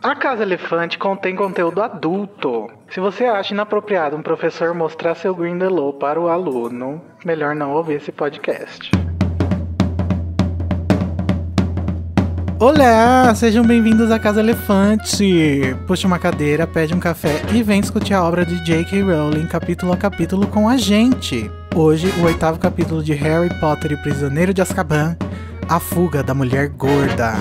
A Casa Elefante contém conteúdo adulto. Se você acha inapropriado um professor mostrar seu Grindellow para o aluno, melhor não ouvir esse podcast. Olá, sejam bem-vindos à Casa Elefante. Puxa uma cadeira, pede um café e vem discutir a obra de J.K. Rowling capítulo a capítulo com a gente. Hoje, o 8º capítulo de Harry Potter e o Prisioneiro de Azkaban, A Fuga da Mulher Gorda.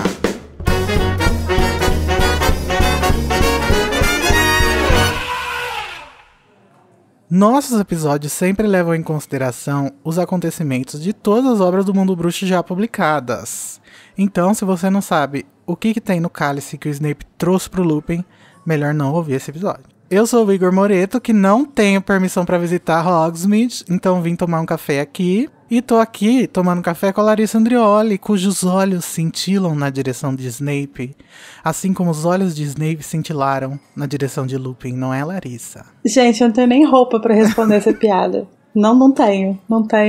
Nossos episódios sempre levam em consideração os acontecimentos de todas as obras do Mundo Bruxo já publicadas. Então, se você não sabe o que tem no cálice que o Snape trouxe pro Lupin, melhor não ouvir esse episódio. Eu sou o Igor Moreto, que não tenho permissão para visitar Hogsmeade, então vim tomar um café aqui. E tô aqui tomando café com a Larissa Andrioli, cujos olhos cintilam na direção de Snape, assim como os olhos de Snape cintilaram na direção de Lupin, não é, Larissa? Gente, eu não tenho nem roupa pra responder essa piada. Não tenho,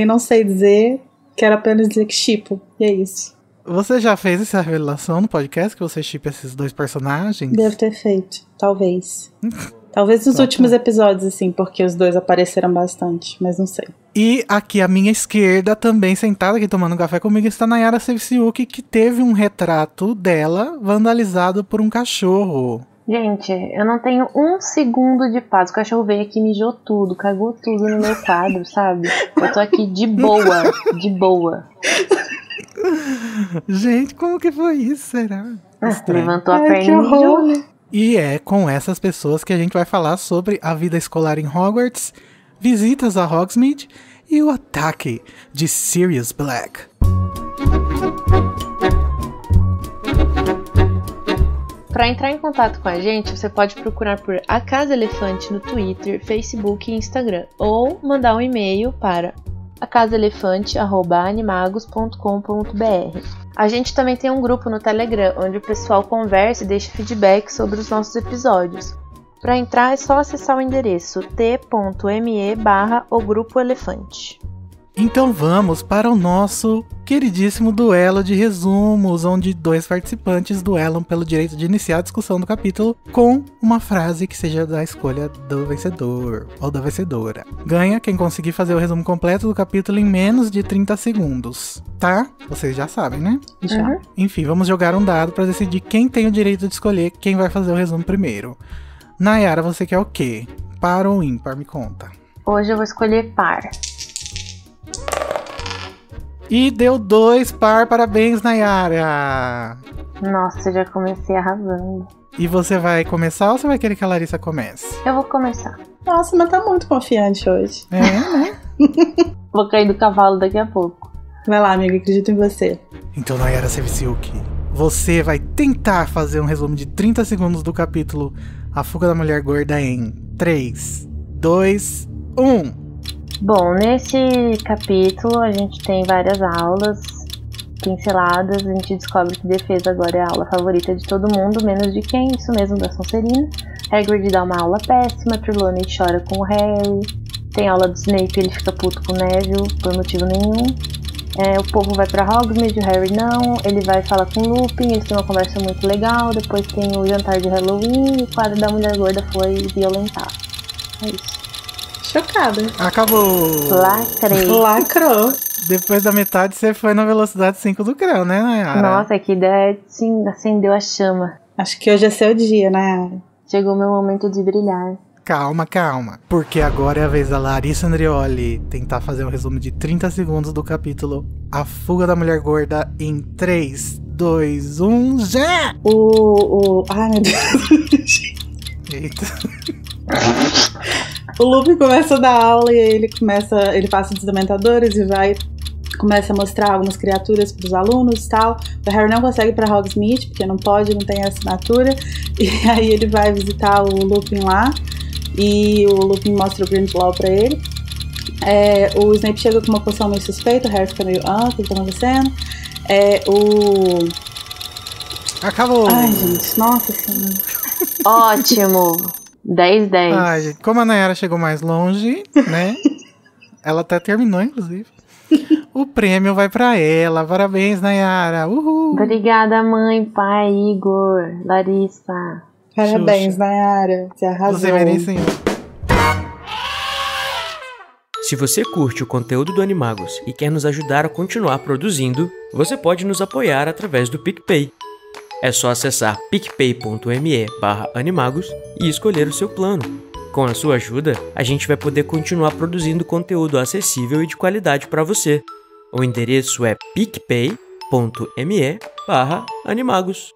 não sei dizer, quero apenas dizer que shippo, e é isso. Você já fez essa revelação no podcast que você shippa esses dois personagens? Devo ter feito, talvez. Talvez nos últimos episódios, assim, porque os dois apareceram bastante, mas não sei. E aqui à minha esquerda, também sentada aqui tomando café comigo, está Nayara Sevciuk, que teve um retrato dela vandalizado por um cachorro. Gente, eu não tenho um segundo de paz. O cachorro veio aqui e mijou tudo, cagou tudo no meu quadro, sabe? Eu tô aqui de boa, de boa. Gente, como que foi isso, será? Levantou a perna e mijou, né? E é com essas pessoas que a gente vai falar sobre a vida escolar em Hogwarts, visitas a Hogsmeade e o ataque de Sirius Black. Para entrar em contato com a gente, você pode procurar por A Casa Elefante no Twitter, Facebook e Instagram, ou mandar um e-mail para acasaelefante@animagos.com.br. A gente também tem um grupo no Telegram, onde o pessoal conversa e deixa feedback sobre os nossos episódios. Para entrar é só acessar o endereço t.me/ogrupoelefante. Então vamos para o nosso queridíssimo duelo de resumos, onde dois participantes duelam pelo direito de iniciar a discussão do capítulo com uma frase que seja da escolha do vencedor ou da vencedora. Ganha quem conseguir fazer o resumo completo do capítulo em menos de 30 segundos, tá? Vocês já sabem, né? Já. Uhum. Enfim, vamos jogar um dado para decidir quem tem o direito de escolher quem vai fazer o resumo primeiro. Nayara, você quer o quê? Par ou ímpar? Me conta. Hoje eu vou escolher par. E deu 2 par, parabéns, Nayara! Nossa, já comecei arrasando. E você vai começar ou você vai querer que a Larissa comece? Eu vou começar. Nossa, mas tá muito confiante hoje. É, né? Vou cair do cavalo daqui a pouco. Vai lá, amiga, acredito em você. Então, Nayara Sevciuk, você vai tentar fazer um resumo de 30 segundos do capítulo A Fuga da Mulher Gorda em 3, 2, 1... Bom, nesse capítulo a gente tem várias aulas pinceladas, a gente descobre que defesa agora é a aula favorita de todo mundo, menos de quem? Isso mesmo, da Sonserina. Hagrid dá uma aula péssima, Trelawney chora com o Harry, tem aula do Snape, ele fica puto com o Neville por motivo nenhum. O povo vai pra Hogsmeade, o Harry não, ele vai falar com o Lupin, eles têm uma conversa muito legal, depois tem o jantar de Halloween e o quadro da Mulher Gorda foi violentado. É isso. Chocada. Acabou! Lacrei. Lacrou. Depois da metade você foi na velocidade 5 do grau, né, Nayara? Nossa, que ideia, sim, acendeu a chama. Acho que hoje é seu dia, né? Chegou o meu momento de brilhar. Calma, calma. Porque agora é a vez da Larissa Andrioli tentar fazer um resumo de 30 segundos do capítulo A Fuga da Mulher Gorda em 3, 2, 1, já! Ai, meu Deus. Eita. O Lupin começa a dar aula e aí ele passa dos dementadores e começa a mostrar algumas criaturas para os alunos e tal. O Harry não consegue ir para Hogsmeade porque não pode, não tem assinatura. E aí ele vai visitar o Lupin lá e o Lupin mostra o Grindelwald para ele. O Snape chega com uma poção meio suspeita, o Harry fica meio, o que tá acontecendo? Acabou! Ai, gente, nossa senhora. Ótimo! 10/10. Ai, gente, como a Nayara chegou mais longe, né? Ela até terminou, inclusive. O prêmio vai pra ela. Parabéns, Nayara. Uhul. Obrigada, mãe, pai, Igor, Larissa. Parabéns, Xuxa. Nayara. Você arrasou. Você merece um. Se você curte o conteúdo do Animagos e quer nos ajudar a continuar produzindo, você pode nos apoiar através do PicPay. É só acessar picpay.me/animagos e escolher o seu plano. Com a sua ajuda, a gente vai poder continuar produzindo conteúdo acessível e de qualidade para você. O endereço é picpay.me/animagos.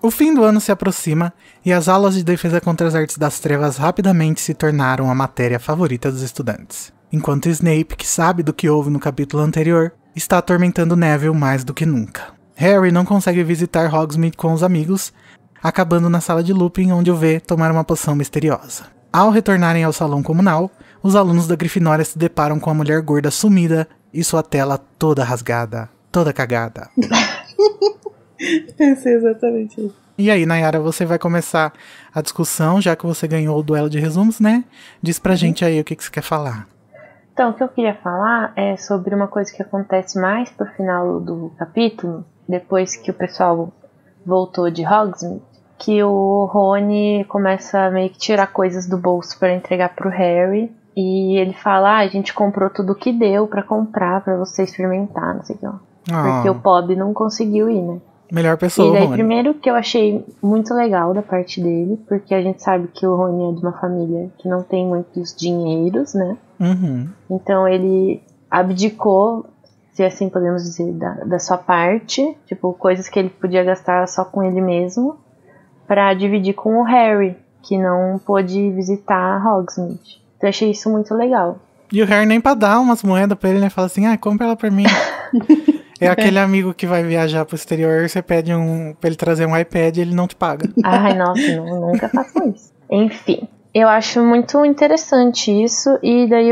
O fim do ano se aproxima e as aulas de defesa contra as artes das trevas rapidamente se tornaram a matéria favorita dos estudantes. Enquanto Snape, que sabe do que houve no capítulo anterior, está atormentando Neville mais do que nunca. Harry não consegue visitar Hogsmeade com os amigos, acabando na sala de Lupin, onde o vê tomar uma poção misteriosa. Ao retornarem ao salão comunal, os alunos da Grifinória se deparam com a mulher gorda sumida e sua tela toda rasgada, toda cagada. Pensei exatamente isso. E aí, Nayara, você vai começar a discussão, já que você ganhou o duelo de resumos, né? Diz pra gente aí o que você quer falar. Então, o que eu queria falar é sobre uma coisa que acontece mais pro final do capítulo, depois que o pessoal voltou de Hogsmeade, que o Rony começa a meio que tirar coisas do bolso para entregar pro Harry, e ele fala, a gente comprou tudo que deu pra comprar, pra você experimentar, não sei o que. Porque o Pob não conseguiu ir, né? Melhor pessoa, E daí, Rony. primeiro que eu achei muito legal da parte dele, porque a gente sabe que o Rony é de uma família que não tem muitos dinheiros, né? Uhum. Então ele abdicou, se assim podemos dizer, da sua parte, tipo, coisas que ele podia gastar só com ele mesmo, pra dividir com o Harry, que não pôde visitar Hogsmeade. Então eu achei isso muito legal. E o Harry nem pra dar umas moedas pra ele, né? Fala assim, compra ela pra mim. É aquele amigo que vai viajar pro exterior, você pede pra ele trazer um iPad e ele não te paga. Ai, nossa, nunca faço isso. Enfim, eu acho muito interessante isso, e daí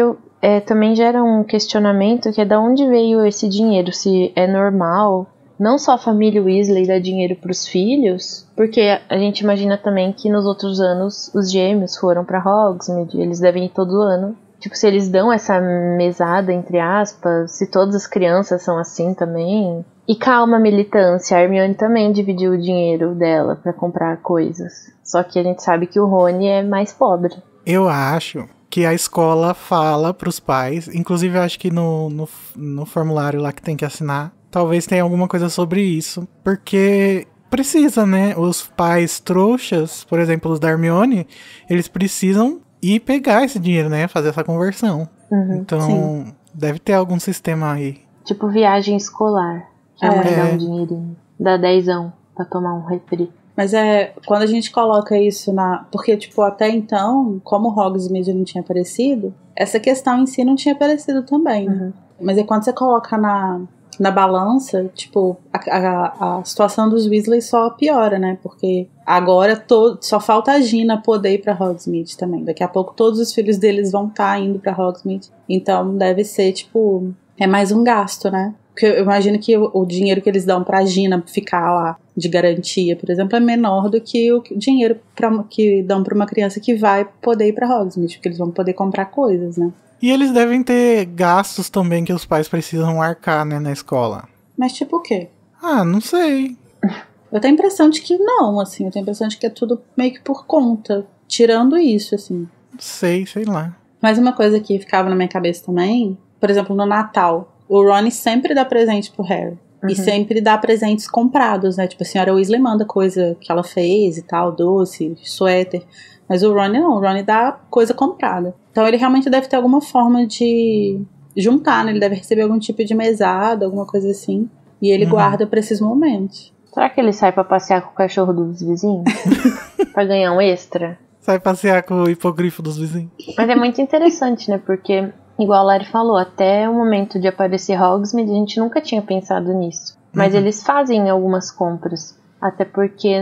também gera um questionamento, que é de onde veio esse dinheiro, se é normal, não só a família Weasley dar dinheiro pros filhos, porque a gente imagina também que nos outros anos os gêmeos foram pra Hogsmeade, eles devem ir todo ano. Tipo, se eles dão essa mesada, entre aspas, se todas as crianças são assim também. E calma, militância, a Hermione também dividiu o dinheiro dela pra comprar coisas. Só que a gente sabe que o Rony é mais pobre. Eu acho que a escola fala pros pais, inclusive eu acho que no formulário lá que tem que assinar, talvez tenha alguma coisa sobre isso, porque precisa, né? Os pais trouxas, por exemplo, os da Hermione, eles precisam e pegar esse dinheiro, né? Fazer essa conversão. Então, sim. Deve ter algum sistema aí. Tipo viagem escolar, que a mãe dá um dinheirinho, dá 10 pra tomar um refri. Mas quando a gente coloca isso porque, tipo, até então, como o Hogsmeade não tinha aparecido, essa questão em si não tinha aparecido também, né? Mas é quando você coloca na balança, tipo, a situação dos Weasley só piora, né? Porque agora só falta a Gina poder ir pra Hogsmeade também. Daqui a pouco todos os filhos deles vão estar indo pra Hogsmeade. Então deve ser, tipo, é mais um gasto, né? Porque eu imagino que o dinheiro que eles dão pra Gina ficar lá de garantia, por exemplo, é menor do que o dinheiro que dão pra uma criança que vai poder ir pra Hogsmeade, porque eles vão poder comprar coisas, né? E eles devem ter gastos também que os pais precisam arcar, né, na escola. Mas tipo o quê? Não sei. Eu tenho a impressão de que não, assim. Eu tenho a impressão de que é tudo meio que por conta. Tirando isso, assim. Sei lá. Mas uma coisa que ficava na minha cabeça também, por exemplo, no Natal, o Ron sempre dá presente pro Harry. E sempre dá presentes comprados, né? Tipo, a senhora Weasley manda coisa que ela fez e tal, doce, suéter. Mas o Ron não, o Ron dá coisa comprada. Então ele realmente deve ter alguma forma de juntar, né? Ele deve receber algum tipo de mesada, alguma coisa assim. E ele guarda pra esses momentos. Será que ele sai pra passear com o cachorro dos vizinhos? Pra ganhar um extra? Sai passear com o hipogrifo dos vizinhos. Mas é muito interessante, né? Porque, igual a Lari falou, até o momento de aparecer Hogsmeade, a gente nunca tinha pensado nisso. Mas eles fazem algumas compras. Até porque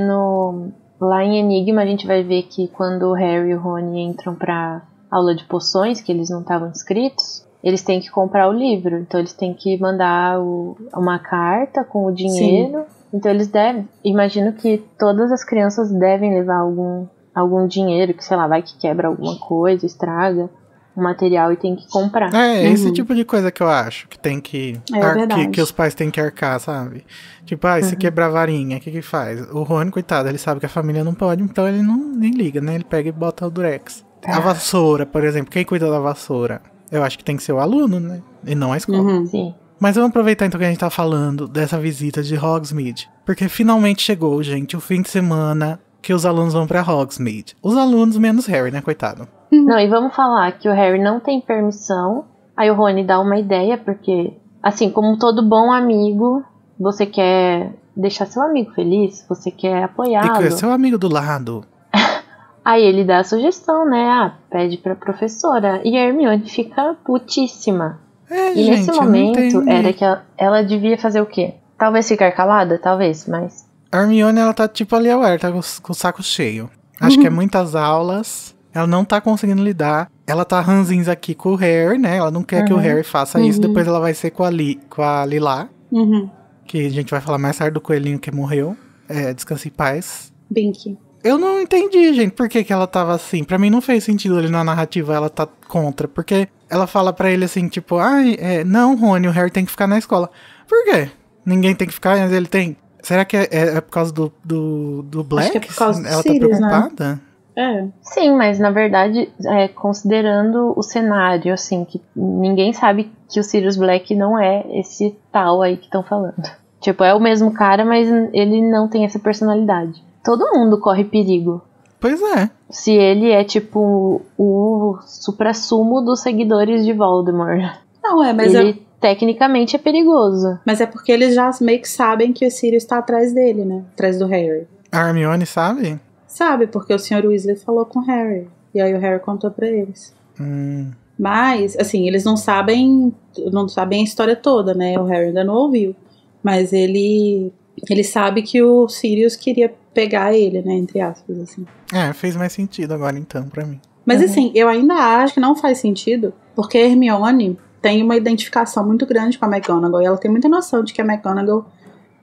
lá em Enigma a gente vai ver que quando o Harry e o Rony entram pra aula de poções, que eles não estavam inscritos, eles têm que comprar o livro. Então eles têm que mandar uma carta com o dinheiro. Sim. Então eles imagino que todas as crianças devem levar algum dinheiro, que sei lá, vai que quebra alguma coisa, estraga. um material e tem que comprar. Esse tipo de coisa que eu acho que tem que... que os pais têm que arcar, sabe? Tipo, se quebrar a varinha, o que faz? O Rony, coitado, ele sabe que a família não pode, então ele nem liga, né? Ele pega e bota o Durex. A vassoura, por exemplo, quem cuida da vassoura? Eu acho que tem que ser o aluno, né? E não a escola. Sim. Mas vamos aproveitar então que a gente tá falando dessa visita de Hogsmeade. Porque finalmente chegou, gente, o fim de semana que os alunos vão pra Hogsmeade. Os alunos menos Harry, né, coitado? Não, e vamos falar que o Harry não tem permissão. Aí o Rony dá uma ideia, porque, assim, como todo bom amigo, você quer deixar seu amigo feliz, você quer apoiá-lo. E seu amigo do lado. Aí ele dá a sugestão, né? Pede pra professora. E a Hermione fica putíssima. E gente, nesse momento, era que ela devia fazer o quê? Talvez ficar calada? Talvez, mas... A Hermione, ela tá tipo ali, tá com o saco cheio. Acho que é muitas aulas, ela não tá conseguindo lidar. Ela tá ranzinza aqui com o Harry, né? Ela não quer que o Harry faça isso. Depois ela vai ser com a Lila. Que a gente vai falar mais tarde do coelhinho que morreu. Descanse em paz. Binky. Eu não entendi, gente, por que ela tava assim. Pra mim não fez sentido ali na narrativa ela tá contra. Porque ela fala pra ele assim, tipo, não, Rony, o Harry tem que ficar na escola. Por quê? Ninguém tem que ficar, mas ele tem. Será que é por causa do Black? Acho que é por causa do ela Sirius, tá preocupada? Né? Sim, mas na verdade, considerando o cenário, assim, que ninguém sabe que o Sirius Black não é esse tal aí que estão falando. Tipo, é o mesmo cara, mas ele não tem essa personalidade. Todo mundo corre perigo. Pois é. Se ele é, tipo, o suprassumo dos seguidores de Voldemort. Não, mas ele tecnicamente é perigoso. Mas é porque eles já meio que sabem que o Sirius tá atrás dele, né? Atrás do Harry. A Hermione sabe? Sabe, porque o Sr. Weasley falou com o Harry. E aí o Harry contou pra eles. Mas, assim, eles não sabem a história toda, né? O Harry ainda não ouviu. Mas ele sabe que o Sirius queria pegar ele, né? Entre aspas, assim. Fez mais sentido agora então pra mim. Mas assim, eu ainda acho que não faz sentido, porque a Hermione tem uma identificação muito grande com a McGonagall. E ela tem muita noção de que a McGonagall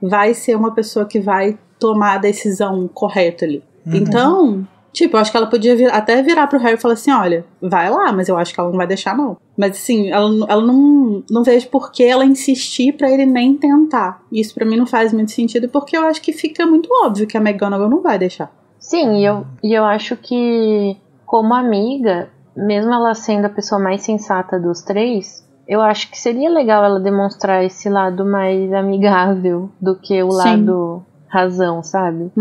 vai ser uma pessoa que vai tomar a decisão correta ali. Então, tipo, eu acho que ela podia até virar pro Harry e falar assim, olha, vai lá, mas eu acho que ela não vai deixar, não. Mas assim, ela não vejo por que ela insistir pra ele nem tentar. Isso pra mim não faz muito sentido, porque eu acho que fica muito óbvio que a McGonagall não vai deixar. Sim, e eu acho que, como amiga, mesmo ela sendo a pessoa mais sensata dos três, eu acho que seria legal ela demonstrar esse lado mais amigável do que o lado razão, sabe?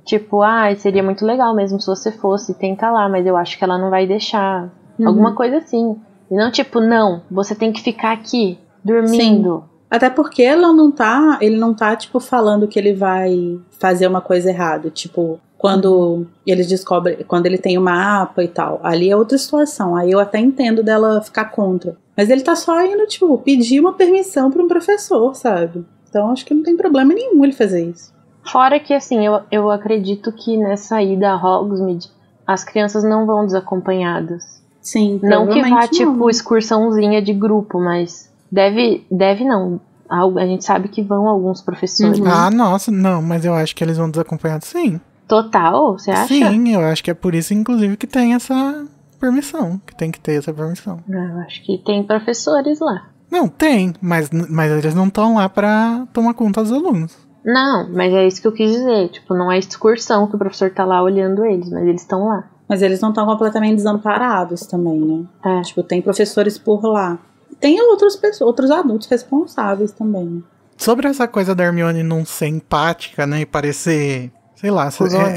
Tipo, seria muito legal mesmo se você fosse, tenta lá, mas eu acho que ela não vai deixar. Alguma coisa assim. E não tipo, não, você tem que ficar aqui, dormindo. Sim. Até porque ele não tá, tipo, falando que ele vai fazer uma coisa errada. Tipo, quando eles descobrem, quando ele tem o mapa e tal. Ali é outra situação. Aí eu até entendo dela ficar contra. Mas ele tá só indo, tipo, pedir uma permissão pra um professor, sabe? Então acho que não tem problema nenhum ele fazer isso. Fora que, assim, eu acredito que nessa ida a Hogsmeade, as crianças não vão desacompanhadas. Sim, não que vá, tipo, excursãozinha de grupo, mas deve não. A gente sabe que vão alguns professores. Nossa, não, mas eu acho que eles vão desacompanhados sim. Total, você acha? Sim, eu acho que é por isso, inclusive, que tem essa permissão, que tem que ter essa permissão. Eu acho que tem professores lá. Não, tem, mas eles não estão lá pra tomar conta dos alunos. Não, mas é isso que eu quis dizer. Tipo, não é excursão que o professor tá lá olhando eles, mas eles estão lá. Mas eles não estão completamente desamparados também, né? Tipo, tem professores por lá. Tem outros adultos responsáveis também, né? Sobre essa coisa da Hermione não ser empática, né? E parecer... Sei lá,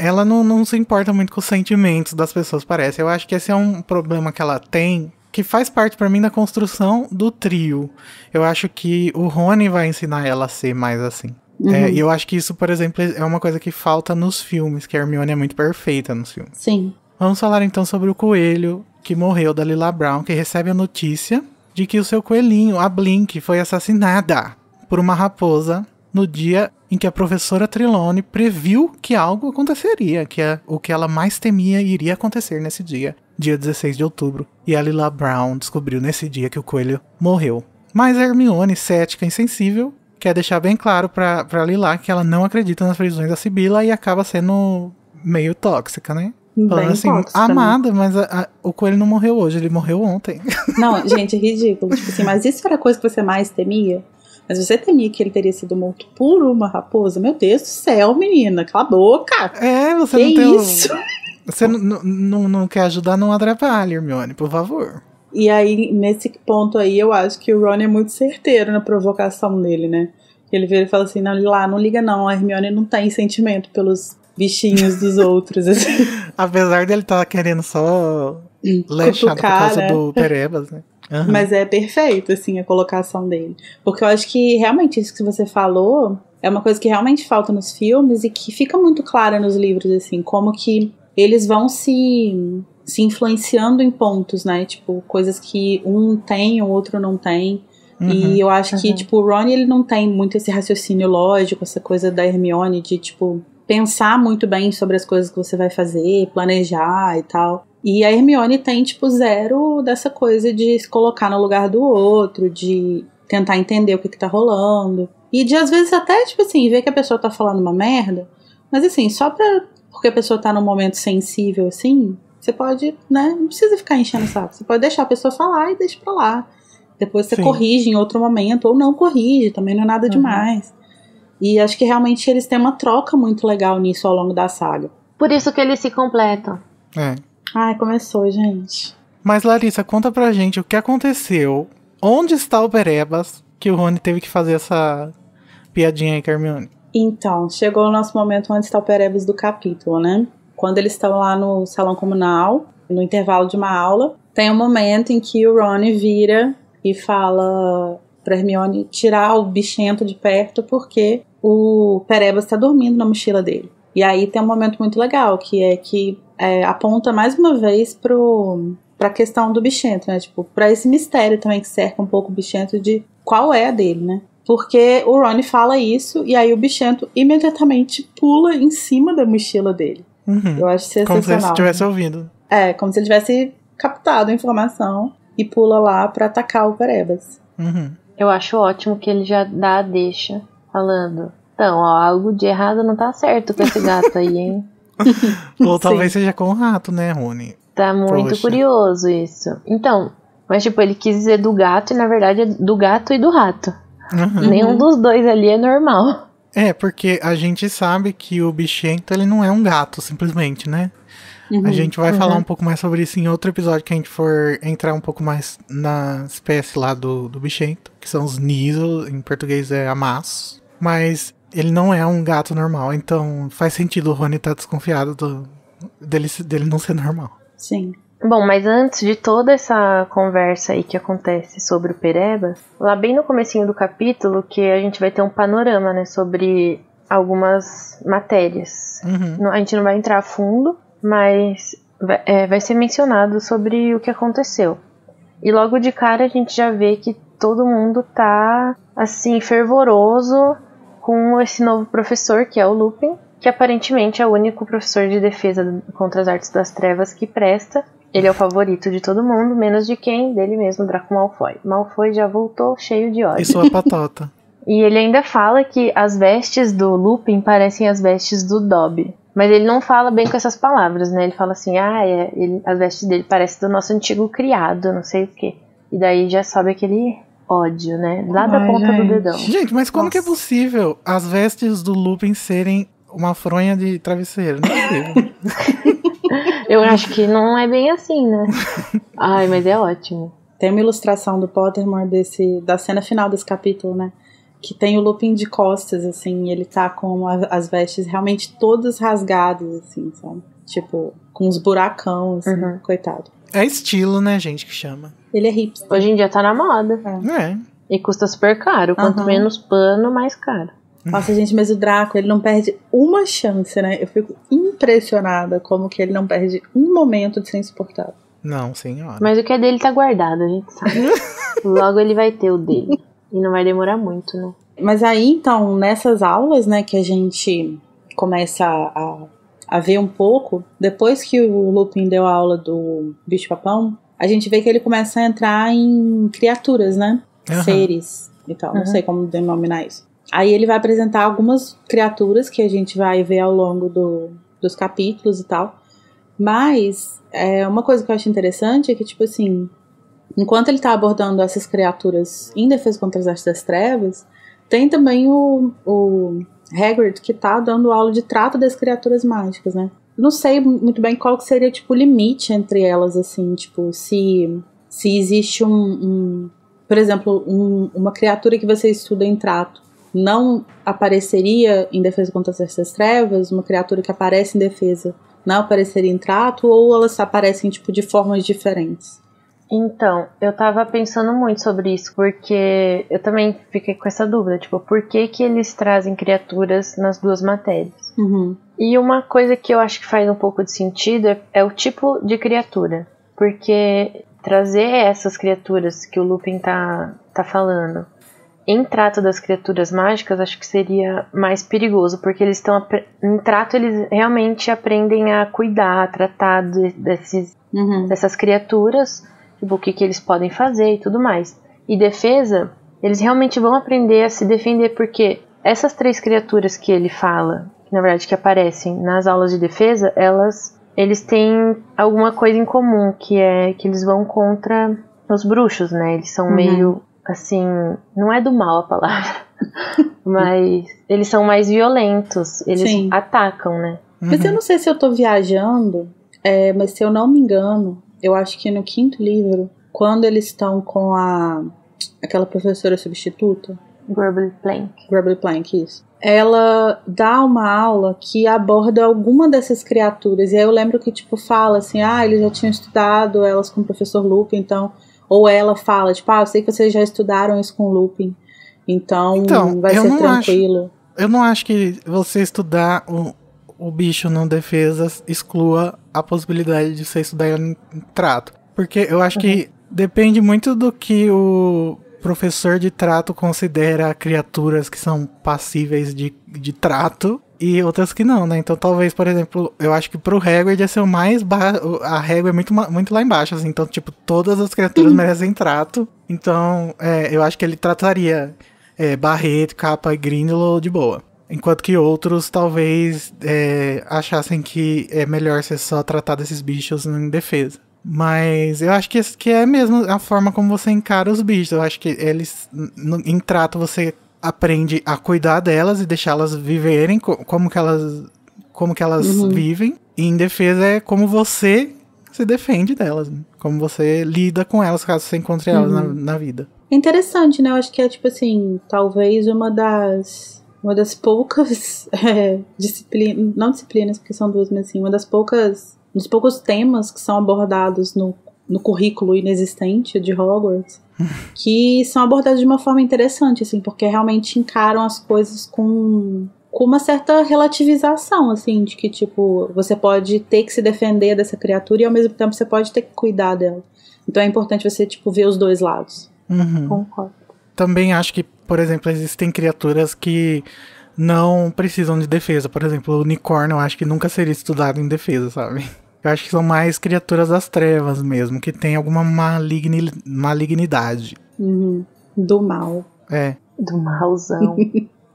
ela não se importa muito com os sentimentos das pessoas, parece. Eu acho que esse é um problema que ela tem, que faz parte pra mim da construção do trio. Eu acho que o Rony vai ensinar ela a ser mais assim. E eu acho que isso, por exemplo, é uma coisa que falta nos filmes, que a Hermione é muito perfeita nos filmes. Sim. Vamos falar então sobre o coelho que morreu da Lila Brown, que recebe a notícia de que o seu coelhinho, a Blink, foi assassinada por uma raposa no dia em que a professora Trelawney previu que algo aconteceria, que o que ela mais temia iria acontecer nesse dia 16 de outubro. E a Lila Brown descobriu nesse dia que o coelho morreu. Mas a Hermione, cética e insensível, quer deixar bem claro pra Lila que ela não acredita nas previsões da Sibila e acaba sendo meio tóxica, né? Falando assim, tóxico amada, mas o coelho não morreu hoje, ele morreu ontem. Não, gente, é ridículo. Tipo assim, mas isso era a coisa que você mais temia? Mas você temia que ele teria sido morto por uma raposa? Meu Deus do céu, menina, cala a boca! Você que não tem isso? Você não quer ajudar, não atrapalhe, Hermione, por favor. E aí, nesse ponto aí, eu acho que o Ron é muito certeiro na provocação dele, né? Ele vira e fala assim, não liga não, a Hermione não tem sentimento pelos bichinhos dos outros. Assim. Apesar dele estar querendo só lechar por causa do Perebas, né? Uhum. Mas é perfeito, assim, a colocação dele. Porque eu acho que, realmente, isso que você falou é uma coisa que realmente falta nos filmes e que fica muito clara nos livros, assim, como que eles vão se influenciando em pontos, né? Tipo, coisas que um tem, o outro não tem. Uhum. E eu acho que, tipo, o Ron, ele não tem muito esse raciocínio lógico, essa coisa da Hermione de, tipo, pensar muito bem sobre as coisas que você vai fazer, planejar e tal. E a Hermione tem, tipo, zero dessa coisa de se colocar no lugar do outro, de tentar entender o que tá rolando. E de, às vezes, até, tipo assim, ver que a pessoa tá falando uma merda, mas assim, porque a pessoa tá num momento sensível, assim, você pode, né, não precisa ficar enchendo o saco. Você pode deixar a pessoa falar e deixa pra lá. Depois você corrige em outro momento, ou não corrige, também não é nada demais. E acho que realmente eles têm uma troca muito legal nisso ao longo da saga. Por isso que eles se completam. Ai, começou, gente. Mas, Larissa, conta pra gente o que aconteceu. Onde está o Perebas que o Rony teve que fazer essa piadinha aí com a Hermione? Então, chegou o nosso momento onde está o Perebas do capítulo, né? Quando eles estão lá no salão comunal, no intervalo de uma aula, tem um momento em que o Rony vira e fala pra Hermione tirar o bichento de perto porque o Perebas está dormindo na mochila dele. E aí tem um momento muito legal, que aponta mais uma vez pra questão do bichento, né? Tipo, pra esse mistério também que cerca um pouco o bichento de qual é a dele, né? Porque o Ron fala isso e aí o bichento imediatamente pula em cima da mochila dele. Uhum. Eu acho sensacional. Como se ele estivesse ouvindo. Como se ele tivesse captado a informação e pula lá pra atacar o Perebas. Uhum. Eu acho ótimo que ele já dá a deixa falando, então, ó, algo de errado não tá certo com esse gato aí, hein? Ou talvez seja com o rato, né, Rony? Tá muito curioso isso. Então, mas tipo, ele quis dizer do gato e na verdade é do gato e do rato. Uhum. Nenhum dos dois ali é normal. Porque a gente sabe que o bichento, ele não é um gato, simplesmente, né? A gente vai falar um pouco mais sobre isso em outro episódio, que a gente for entrar um pouco mais na espécie lá do bichento, que são os Niso, em português é amasso. Mas ele não é um gato normal, então faz sentido o Rony estar desconfiado dele não ser normal. Sim. Bom, mas antes de toda essa conversa aí que acontece sobre o Perebas, lá bem no comecinho do capítulo, que a gente vai ter um panorama, né, sobre algumas matérias. A gente não vai entrar a fundo, mas vai ser mencionado sobre o que aconteceu. E logo de cara a gente já vê que todo mundo tá, assim, fervoroso com esse novo professor, que é o Lupin, que aparentemente é o único professor de defesa contra as artes das trevas que presta. Ele é o favorito de todo mundo, menos de quem? Dele mesmo, Draco Malfoy. Malfoy já voltou cheio de ódio. E sua patota. E ele ainda fala que as vestes do Lupin parecem as vestes do Dobby. Mas ele não fala bem com essas palavras, né? Ele fala assim, as vestes dele parecem do nosso antigo criado, não sei o quê. E daí já sobe aquele ódio, né? Lá da ponta do dedão. Gente, mas como que é possível as vestes do Lupin serem uma fronha de travesseiro? Não é possível. Eu acho que não é bem assim, né? Ai, mas é ótimo. Tem uma ilustração do Pottermore da cena final desse capítulo, né? Que tem o Lupin de costas, assim, e ele tá com as vestes realmente todas rasgadas, assim, sabe? Tipo, com uns buracão, assim, coitado. É estilo, né, gente, que chama. Ele é hipster. Hoje em dia tá na moda. E custa super caro. Quanto menos pano, mais caro. Nossa, gente, mas o Draco, ele não perde uma chance, né? Eu fico impressionada como que ele não perde um momento de ser insuportável. Não, senhora. Mas o que é dele tá guardado, a gente sabe. Logo ele vai ter o dele. E não vai demorar muito, né? Mas aí, então, nessas aulas, né, que a gente começa a ver um pouco, depois que o Lupin deu a aula do bicho-papão, a gente vê que ele começa a entrar em criaturas, né? Seres e tal, não sei como denominar isso. Aí ele vai apresentar algumas criaturas que a gente vai ver ao longo dos capítulos e tal. Mas, uma coisa que eu acho interessante é que, tipo assim, enquanto ele tá abordando essas criaturas em Defesa contra as Artes das Trevas, tem também o Hagrid que tá dando aula de trato das criaturas mágicas, né? Não sei muito bem qual que seria, tipo, o limite entre elas, assim, tipo, se existe por exemplo, uma criatura que você estuda em trato não apareceria em Defesa contra as Artes das Trevas, uma criatura que aparece em defesa não apareceria em trato, ou elas aparecem, tipo, de formas diferentes? Então, eu tava pensando muito sobre isso, porque eu também fiquei com essa dúvida, tipo, por que eles trazem criaturas nas duas matérias? Uhum. E uma coisa que eu acho que faz um pouco de sentido é o tipo de criatura, porque trazer essas criaturas que o Lupin tá falando em trato das criaturas mágicas, acho que seria mais perigoso, porque eles estão em trato, eles realmente aprendem a cuidar, a tratar dessas criaturas, tipo, o que eles podem fazer e tudo mais. E defesa, eles realmente vão aprender a se defender, porque essas 3 criaturas que ele fala, que na verdade que aparecem nas aulas de defesa, eles têm alguma coisa em comum, que é que eles vão contra os bruxos, né? Eles são meio, assim, não é do mal a palavra, mas eles são mais violentos, eles atacam, né? Mas eu não sei se eu tô viajando, mas se eu não me engano, eu acho que no 5º livro, quando eles estão com aquela professora substituta, Grubbly Plank, isso. Ela dá uma aula que aborda alguma dessas criaturas. E aí eu lembro que, tipo, fala assim, eles já tinham estudado elas com o professor Lupin, então... Ou ela fala, tipo, eu sei que vocês já estudaram isso com o Lupin, então vai ser tranquilo. Eu não acho que você estudar o bicho no defesa exclua a possibilidade de você estudar ele em trato. Porque eu acho que depende muito do que o professor de trato considera criaturas que são passíveis de trato e outras que não, né? Então talvez, por exemplo, eu acho que pro Hagrid ia ser o mais a régua é muito lá embaixo, assim. Então, tipo, todas as criaturas merecem trato. Então, eu acho que ele trataria Barreto, Capa e Grindelwald de boa. Enquanto que outros talvez achassem que é melhor ser só tratar desses bichos em defesa. Mas eu acho que é mesmo a forma como você encara os bichos. Eu acho que eles, em trato, você aprende a cuidar delas e deixá-las viverem como que elas vivem. E em defesa é como você se defende delas, né? Como você lida com elas caso você encontre elas na vida. É interessante, né? Eu acho que é, tipo assim, talvez uma das poucas não disciplinas, porque são 2, mas assim, dos poucos temas que são abordados no currículo inexistente de Hogwarts, que são abordados de uma forma interessante, assim, porque realmente encaram as coisas com uma certa relativização, assim, de que, tipo, você pode ter que se defender dessa criatura e ao mesmo tempo você pode ter que cuidar dela. Então é importante você, tipo, ver os dois lados. Concordo. Também acho que, por exemplo, existem criaturas que não precisam de defesa. Por exemplo, o unicórnio eu acho que nunca seria estudado em defesa, sabe? Eu acho que são mais criaturas das trevas mesmo, que tem alguma malignidade. Do mal. Do malzão.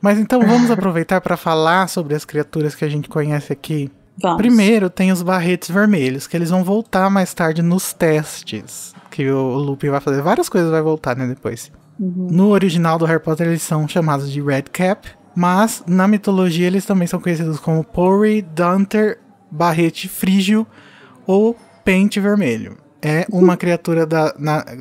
Mas então vamos aproveitar para falar sobre as criaturas que a gente conhece aqui. Vamos. Primeiro tem os barretes vermelhos, que eles vão voltar mais tarde nos testes. Que o Lupin vai fazer várias coisas, vai voltar, né, depois. No original do Harry Potter eles são chamados de Red Cap, mas na mitologia eles também são conhecidos como Pori, Dunter, Barrete Frígio ou Pente Vermelho. É uma criatura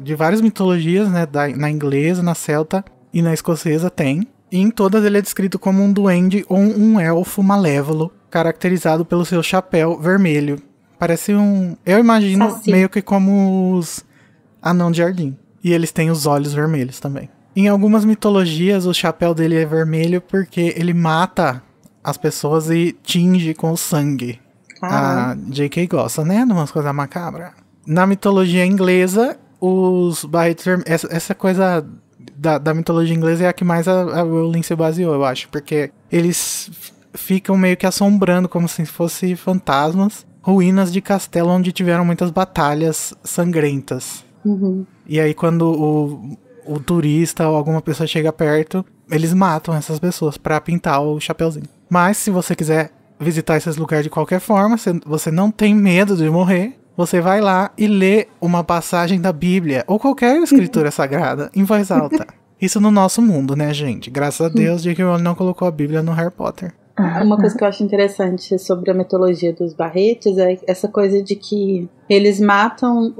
de várias mitologias, né, na inglesa, na celta e na escocesa tem. E em todas ele é descrito como um duende ou um elfo malévolo, caracterizado pelo seu chapéu vermelho. Parece eu imagino meio que como os anão de jardim. E eles têm os olhos vermelhos também. Em algumas mitologias o chapéu dele é vermelho porque ele mata as pessoas e tinge com o sangue. A J.K. gosta, né? De umas coisas macabras. Na mitologia inglesa, os barretes vermelhos... Essa coisa da mitologia inglesa é a que mais a Rowling se baseou, eu acho. Porque eles ficam meio que assombrando, como se fossem fantasmas, ruínas de castelo onde tiveram muitas batalhas sangrentas. E aí quando o turista ou alguma pessoa chega perto, eles matam essas pessoas pra pintar o chapeuzinho. Mas se você quiser visitar esses lugares de qualquer forma, você não tem medo de morrer, você vai lá e lê uma passagem da Bíblia ou qualquer escritura sagrada em voz alta. Isso no nosso mundo, né, gente? Graças a Deus, J.K. Rowling não colocou a Bíblia no Harry Potter. Uma coisa que eu acho interessante sobre a mitologia dos Barretes é essa coisa de que eles matam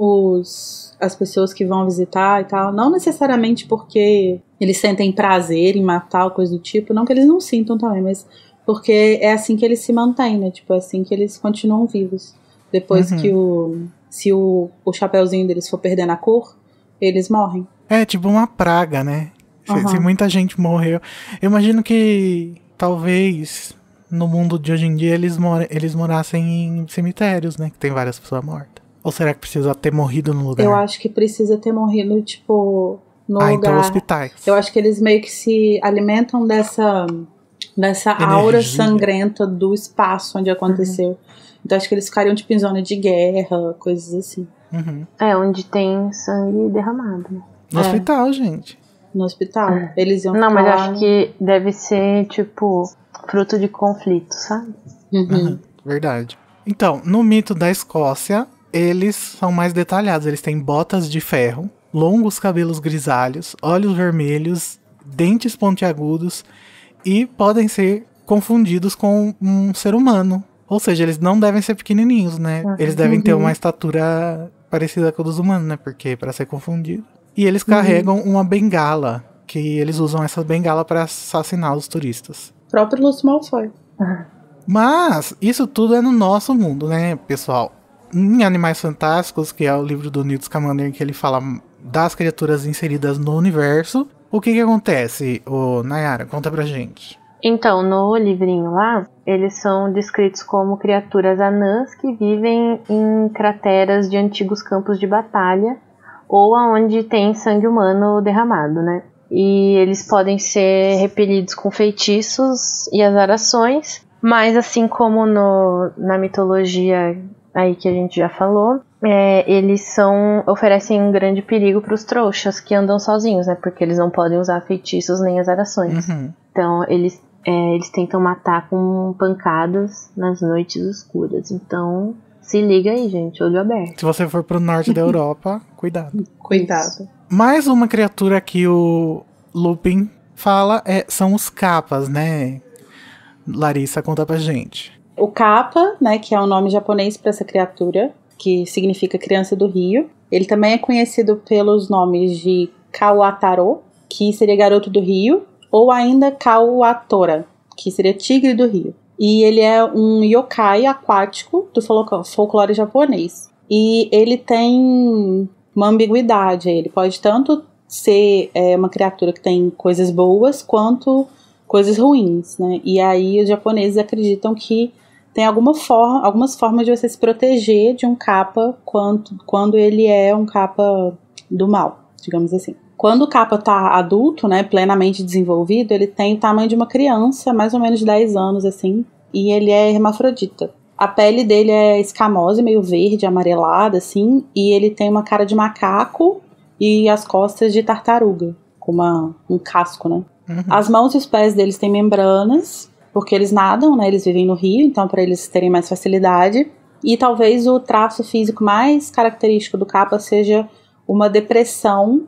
as pessoas que vão visitar e tal, não necessariamente porque eles sentem prazer em matar ou coisa do tipo, não que eles não sintam também, mas porque é assim que eles se mantêm, né? Tipo, é assim que eles continuam vivos. Depois que se o chapeuzinho deles for perdendo a cor, eles morrem. É tipo uma praga, né? Se muita gente morreu. Eu imagino que talvez no mundo de hoje em dia eles morassem em cemitérios, né? Que tem várias pessoas mortas. Ou será que precisa ter morrido no lugar? Eu acho que precisa ter morrido, tipo, no lugar. Então hospitais. Eu acho que eles meio que se alimentam dessa aura sangrenta do espaço onde aconteceu. Então acho que eles ficariam tipo em zona de guerra, coisas assim. Onde tem sangue derramado, né? No hospital, gente. No hospital. Eles iam Não, ficar mas eu lá, acho que deve ser, tipo, fruto de conflito, sabe? Verdade. Então, no mito da Escócia, eles são mais detalhados. Eles têm botas de ferro, longos cabelos grisalhos, olhos vermelhos, dentes pontiagudos e podem ser confundidos com um ser humano. Ou seja, eles não devem ser pequenininhos, né? Eles devem ter uma estatura parecida com a dos humanos, né? Porque para ser confundido. E eles carregam uma bengala, que eles usam essa bengala para assassinar os turistas. O próprio Lúcio Malfoy. Mas isso tudo é no nosso mundo, né, pessoal? Em Animais Fantásticos, que é o livro do Newt Scamander, que ele fala das criaturas inseridas no universo, o que acontece, Nayara? Conta pra gente. Então, no livrinho lá, eles são descritos como criaturas anãs que vivem em crateras de antigos campos de batalha ou aonde tem sangue humano derramado, né? E eles podem ser repelidos com feitiços e azarações, mas assim como na mitologia aí que a gente já falou, eles oferecem um grande perigo para os trouxas que andam sozinhos, né? Porque eles não podem usar feitiços nem azarações. Então eles tentam matar com pancadas nas noites escuras. Então se liga aí, gente, olho aberto. Se você for pro norte da Europa, cuidado. Cuidado. Mais uma criatura que o Lupin fala são os capas, né? Larissa, conta pra gente. O Kappa, né, que é o nome japonês para essa criatura, que significa criança do rio. Ele também é conhecido pelos nomes de Kawataro, que seria garoto do rio, ou ainda Kawatora, que seria tigre do rio. E ele é um yokai aquático do folclore japonês. E ele tem uma ambiguidade. Ele pode tanto ser uma criatura que tem coisas boas, quanto coisas ruins, né? E aí os japoneses acreditam que tem algumas formas de você se proteger de um kappa quando ele é um kappa do mal, digamos assim. Quando o kappa tá adulto, né, plenamente desenvolvido, ele tem o tamanho de uma criança, mais ou menos de 10 anos, assim, e ele é hermafrodita. A pele dele é escamosa, meio verde, amarelada, assim, e ele tem uma cara de macaco e as costas de tartaruga, com um casco, né? As mãos e os pés deles têm membranas, porque eles nadam, né? Eles vivem no rio, então para eles terem mais facilidade. E talvez o traço físico mais característico do kappa seja uma depressão,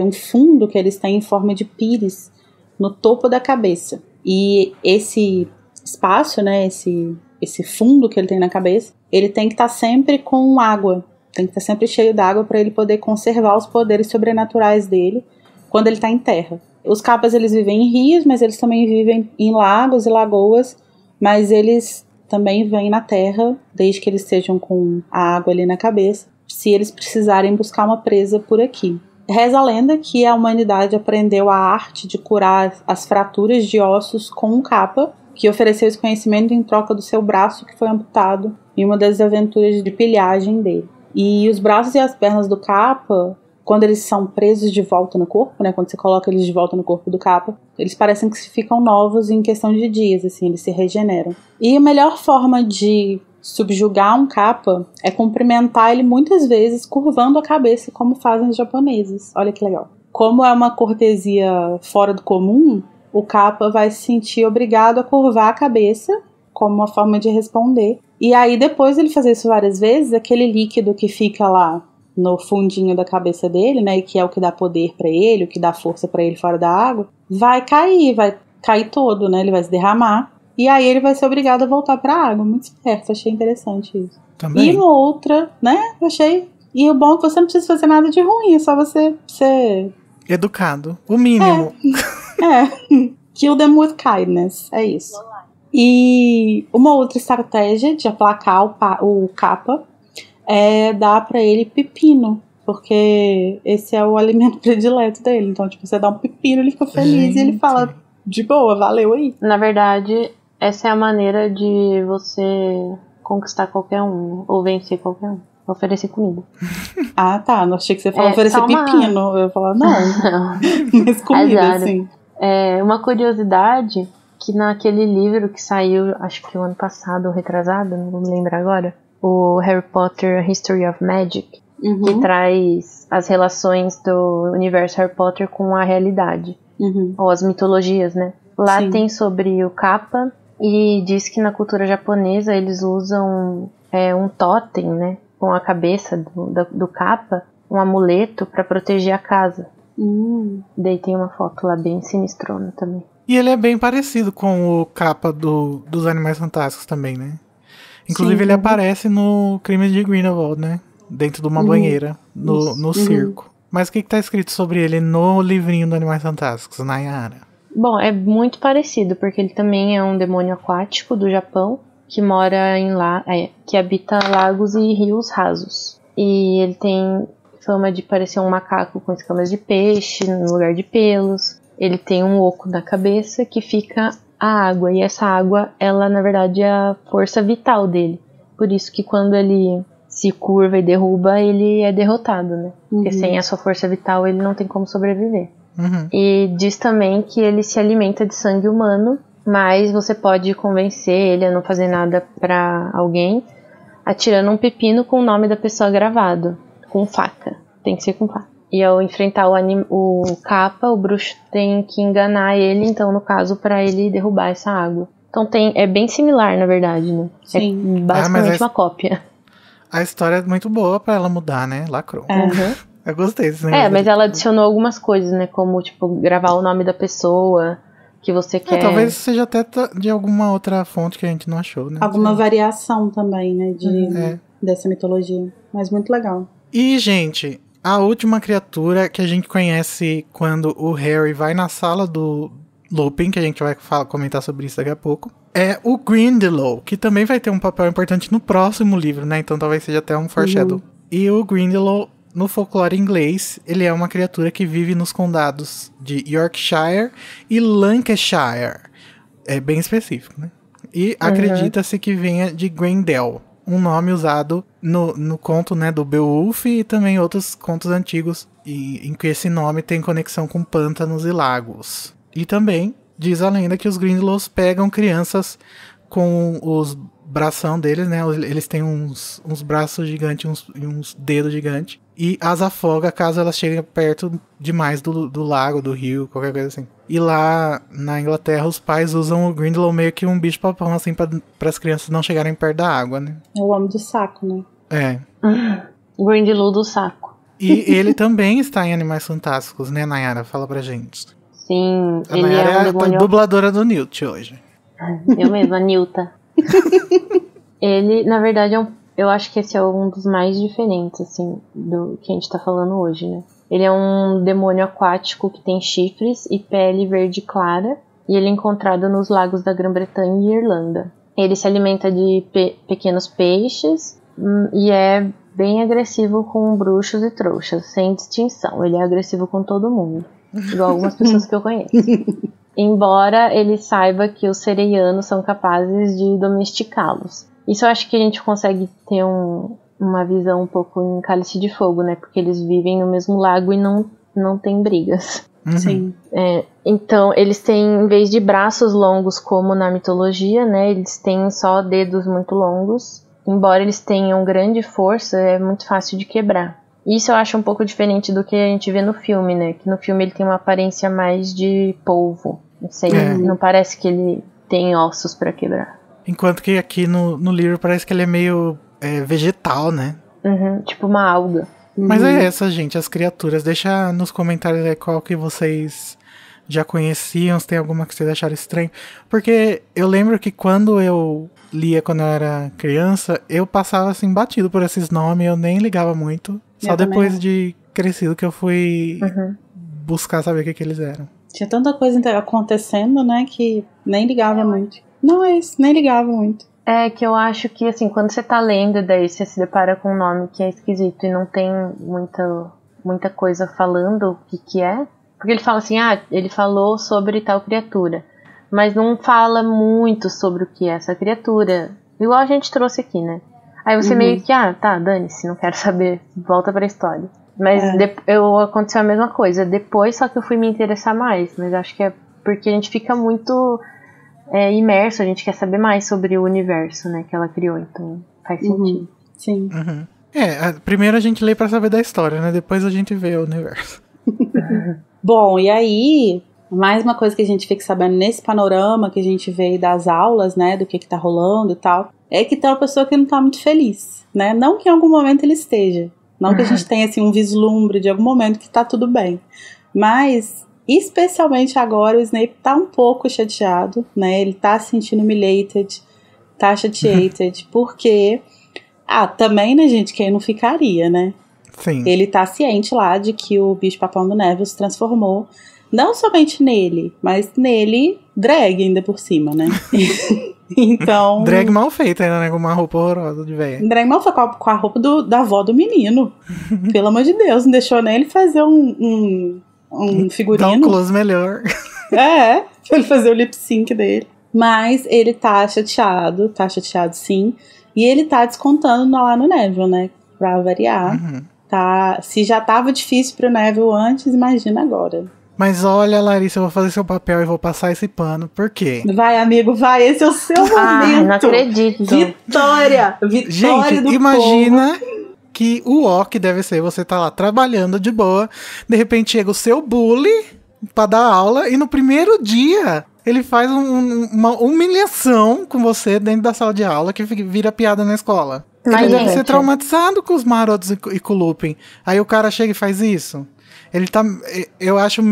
um fundo que eles têm em forma de pires no topo da cabeça. E esse espaço, né? Esse fundo que ele tem na cabeça, ele tem que estar sempre com água. Tem que estar sempre cheio d'água para ele poder conservar os poderes sobrenaturais dele quando ele está em terra. Os kappas, eles vivem em rios, mas eles também vivem em lagos e lagoas, mas eles também vêm na terra, desde que eles estejam com a água ali na cabeça, se eles precisarem buscar uma presa por aqui. Reza a lenda que a humanidade aprendeu a arte de curar as fraturas de ossos com um kappa, que ofereceu esse conhecimento em troca do seu braço que foi amputado em uma das aventuras de pilhagem dele. E os braços e as pernas do kappa, quando eles são presos de volta no corpo, né, quando você coloca eles de volta no corpo do kappa, eles parecem que ficam novos em questão de dias, assim, eles se regeneram. E a melhor forma de subjugar um kappa é cumprimentar ele muitas vezes curvando a cabeça, como fazem os japoneses. Olha que legal. Como é uma cortesia fora do comum, o kappa vai se sentir obrigado a curvar a cabeça como uma forma de responder. E aí, depois de ele fazer isso várias vezes, aquele líquido que fica lá no fundinho da cabeça dele, né, e que é o que dá poder pra ele, o que dá força pra ele fora da água, vai cair todo, né, ele vai se derramar, e aí ele vai ser obrigado a voltar pra água. Muito esperto, achei interessante isso. Também. E uma outra, né, e o bom é que você não precisa fazer nada de ruim, é só você ser... Educado, o mínimo. Kill them with kindness, é isso. E uma outra estratégia de aplacar o Kappa é dar pra ele pepino, porque esse é o alimento predileto dele. Então, tipo, você dá um pepino, ele fica feliz. E ele fala, de boa, valeu aí. Na verdade, essa é a maneira de você conquistar qualquer um, ou vencer qualquer um. Oferecer comida. Ah, tá. Não achei que você falou oferecer pepino. Eu ia falar, não. Mas comida, assim. Uma curiosidade, que naquele livro que saiu, acho que o ano passado, ou retrasado, não vou me lembrar agora, o Harry Potter History of Magic, que traz as relações do universo Harry Potter com a realidade, ou as mitologias, né? Lá tem sobre o Kappa, e diz que na cultura japonesa eles usam um totem, né? Com a cabeça do Kappa, um amuleto para proteger a casa. Daí tem uma foto lá bem sinistrona também. E ele é bem parecido com o Kappa dos Animais Fantásticos também, né? Inclusive ele aparece no Crimes de Grindelwald, né? Dentro de uma banheira, no circo. Mas o que tá escrito sobre ele no livrinho do Animais Fantásticos, Nayara? Bom, é muito parecido, porque ele também é um demônio aquático do Japão, que mora que habita lagos e rios rasos. E ele tem fama de parecer um macaco com escamas de peixe no lugar de pelos. Ele tem um oco na cabeça que fica a água. E essa água, ela na verdade é a força vital dele. Por isso que quando ele se curva e derruba, ele é derrotado, né? Porque sem a sua força vital, ele não tem como sobreviver. E diz também que ele se alimenta de sangue humano, mas você pode convencer ele a não fazer nada pra alguém atirando um pepino com o nome da pessoa gravado, com faca. Tem que ser com faca. E ao enfrentar o Kappa, o bruxo tem que enganar ele, então, no caso, pra ele derrubar essa água. Então é bem similar, na verdade, né? Sim. É basicamente uma cópia. A história é muito boa pra ela mudar, né? Lacrou. Eu gostei desse negócio. Mas ela adicionou algumas coisas, né? Como, tipo, gravar o nome da pessoa que você quer. Talvez seja até de alguma outra fonte que a gente não achou, né? Alguma variação também, né? Dessa mitologia. Mas muito legal. E, gente, a última criatura que a gente conhece quando o Harry vai na sala do Lupin, que a gente vai comentar sobre isso daqui a pouco, é o Grindylow, que também vai ter um papel importante no próximo livro, né? Então talvez seja até um foreshadow. E o Grindylow, no folclore inglês, ele é uma criatura que vive nos condados de Yorkshire e Lancashire. É bem específico, né? E acredita-se que venha de Grendel, um nome usado no conto, né, do Beowulf e também outros contos antigos, em que esse nome tem conexão com pântanos e lagos. E também diz a lenda que os Grindylows pegam crianças com os bração deles, né? Eles têm uns braços gigantes e uns dedos gigantes. E as afoga caso elas cheguem perto demais do lago, do rio, qualquer coisa assim. E lá na Inglaterra os pais usam o Grindylow meio que um bicho-papão, assim, para as crianças não chegarem perto da água, né? É o homem do saco, né? Grindylow do saco. E ele também está em Animais Fantásticos, né, Nayara? Fala pra gente. Sim, a Nayara é a dubladora do Newt hoje. Eu mesma, a Nilta. Ele, na verdade, eu acho que esse é um dos mais diferentes, assim, do que a gente tá falando hoje, né? Ele é um demônio aquático que tem chifres e pele verde clara, e ele é encontrado nos lagos da Grã-Bretanha e Irlanda. Ele se alimenta de pequenos peixes e é bem agressivo com bruxos e trouxas, sem distinção. Ele é agressivo com todo mundo, igual algumas pessoas que eu conheço. Embora ele saiba que os sereianos são capazes de domesticá-los. Isso eu acho que a gente consegue ter uma visão um pouco em Cálice de Fogo, né? Porque eles vivem no mesmo lago e não tem brigas. Sim. Então, eles têm, em vez de braços longos como na mitologia, né? Eles têm só dedos muito longos. Embora eles tenham grande força, é muito fácil de quebrar. Isso eu acho um pouco diferente do que a gente vê no filme, né? Que no filme ele tem uma aparência mais de polvo. Não sei, não parece que ele tem ossos pra quebrar. Enquanto que aqui no livro parece que ele é meio vegetal, né? Tipo uma alga. Mas é essa, gente, as criaturas. Deixa nos comentários aí qual que vocês já conheciam, se tem alguma que vocês acharam estranho. Porque eu lembro que quando eu lia quando eu era criança, eu passava assim batido por esses nomes, eu nem ligava muito. Só depois de crescido que eu fui buscar saber o que eles eram. Tinha tanta coisa acontecendo, né, que nem ligava muito. Não é isso, nem ligava muito. É que eu acho que, assim, quando você tá lendo, daí você se depara com um nome que é esquisito e não tem muita coisa falando o que é. Porque ele fala assim, ele falou sobre tal criatura. Mas não fala muito sobre o que é essa criatura. Igual a gente trouxe aqui, né? Aí você meio que, tá, dane-se, não quero saber, volta pra história. Mas aconteceu a mesma coisa. Depois só que eu fui me interessar mais. Mas acho que é porque a gente fica muito imerso, a gente quer saber mais sobre o universo, né, que ela criou. Então faz sentido. Sim. Primeiro a gente lê pra saber da história, né? Depois a gente vê o universo. Bom, e aí, mais uma coisa que a gente fica sabendo nesse panorama que a gente vê das aulas, né, do que tá rolando e tal, é que tem uma pessoa que não tá muito feliz, né? Não que em algum momento ele esteja. Não que a gente tenha, assim, um vislumbre de algum momento que tá tudo bem. Mas, especialmente agora, o Snape tá um pouco chateado, né? Ele tá se sentindo humiliated, tá chateated, porque... também, né, gente, quem não ficaria, né? Sim. Ele tá ciente lá de que o bicho-papão do Neville se transformou não somente nele, mas nele drag ainda por cima, né? Então... Drag mal feita ainda, né? Com uma roupa horrorosa de velha. Drag mal feita com a roupa da avó do menino. Pelo amor de Deus, não deixou nem ele fazer um figurino. Dá um close melhor. Pra ele fazer o lip sync dele. Mas ele tá chateado sim. E ele tá descontando lá no Neville, né? Pra variar. Se já tava difícil pro Neville antes, imagina agora. Mas olha, Larissa, eu vou fazer seu papel e vou passar esse pano. Por quê? Vai, amigo, vai. Esse é o seu momento. Não acredito. Vitória gente, do imagina povo. Que o ok deve ser você tá lá trabalhando de boa, de repente chega o seu bully pra dar aula e no primeiro dia ele faz uma humilhação com você dentro da sala de aula que vira piada na escola. Mas, ele deve ser traumatizado com os marotos e com o Lupin. Aí o cara chega e faz isso. Ele tá... Eu acho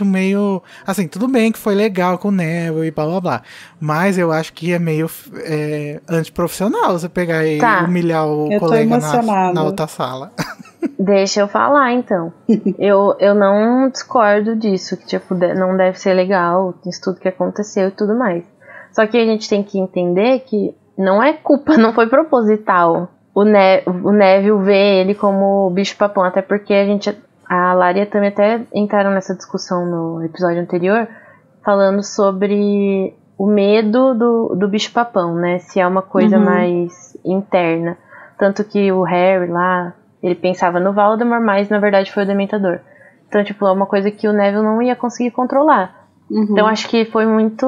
meio... Assim, tudo bem que foi legal com o Neville e blá blá blá. Mas eu acho que é meio antiprofissional você pegar e humilhar o colega na outra sala. Deixa eu falar, então. eu não discordo disso, que tipo, não deve ser legal, isso tudo que aconteceu e tudo mais. Só que a gente tem que entender que não é culpa, não foi proposital o Neville ver ele como bicho-papão, até porque a Lara também até entraram nessa discussão no episódio anterior, falando sobre o medo do bicho-papão, né, se é uma coisa mais interna. Tanto que o Harry lá, ele pensava no Voldemort, mas na verdade foi o Dementador. Então, tipo, é uma coisa que o Neville não ia conseguir controlar. Então, acho que foi muito...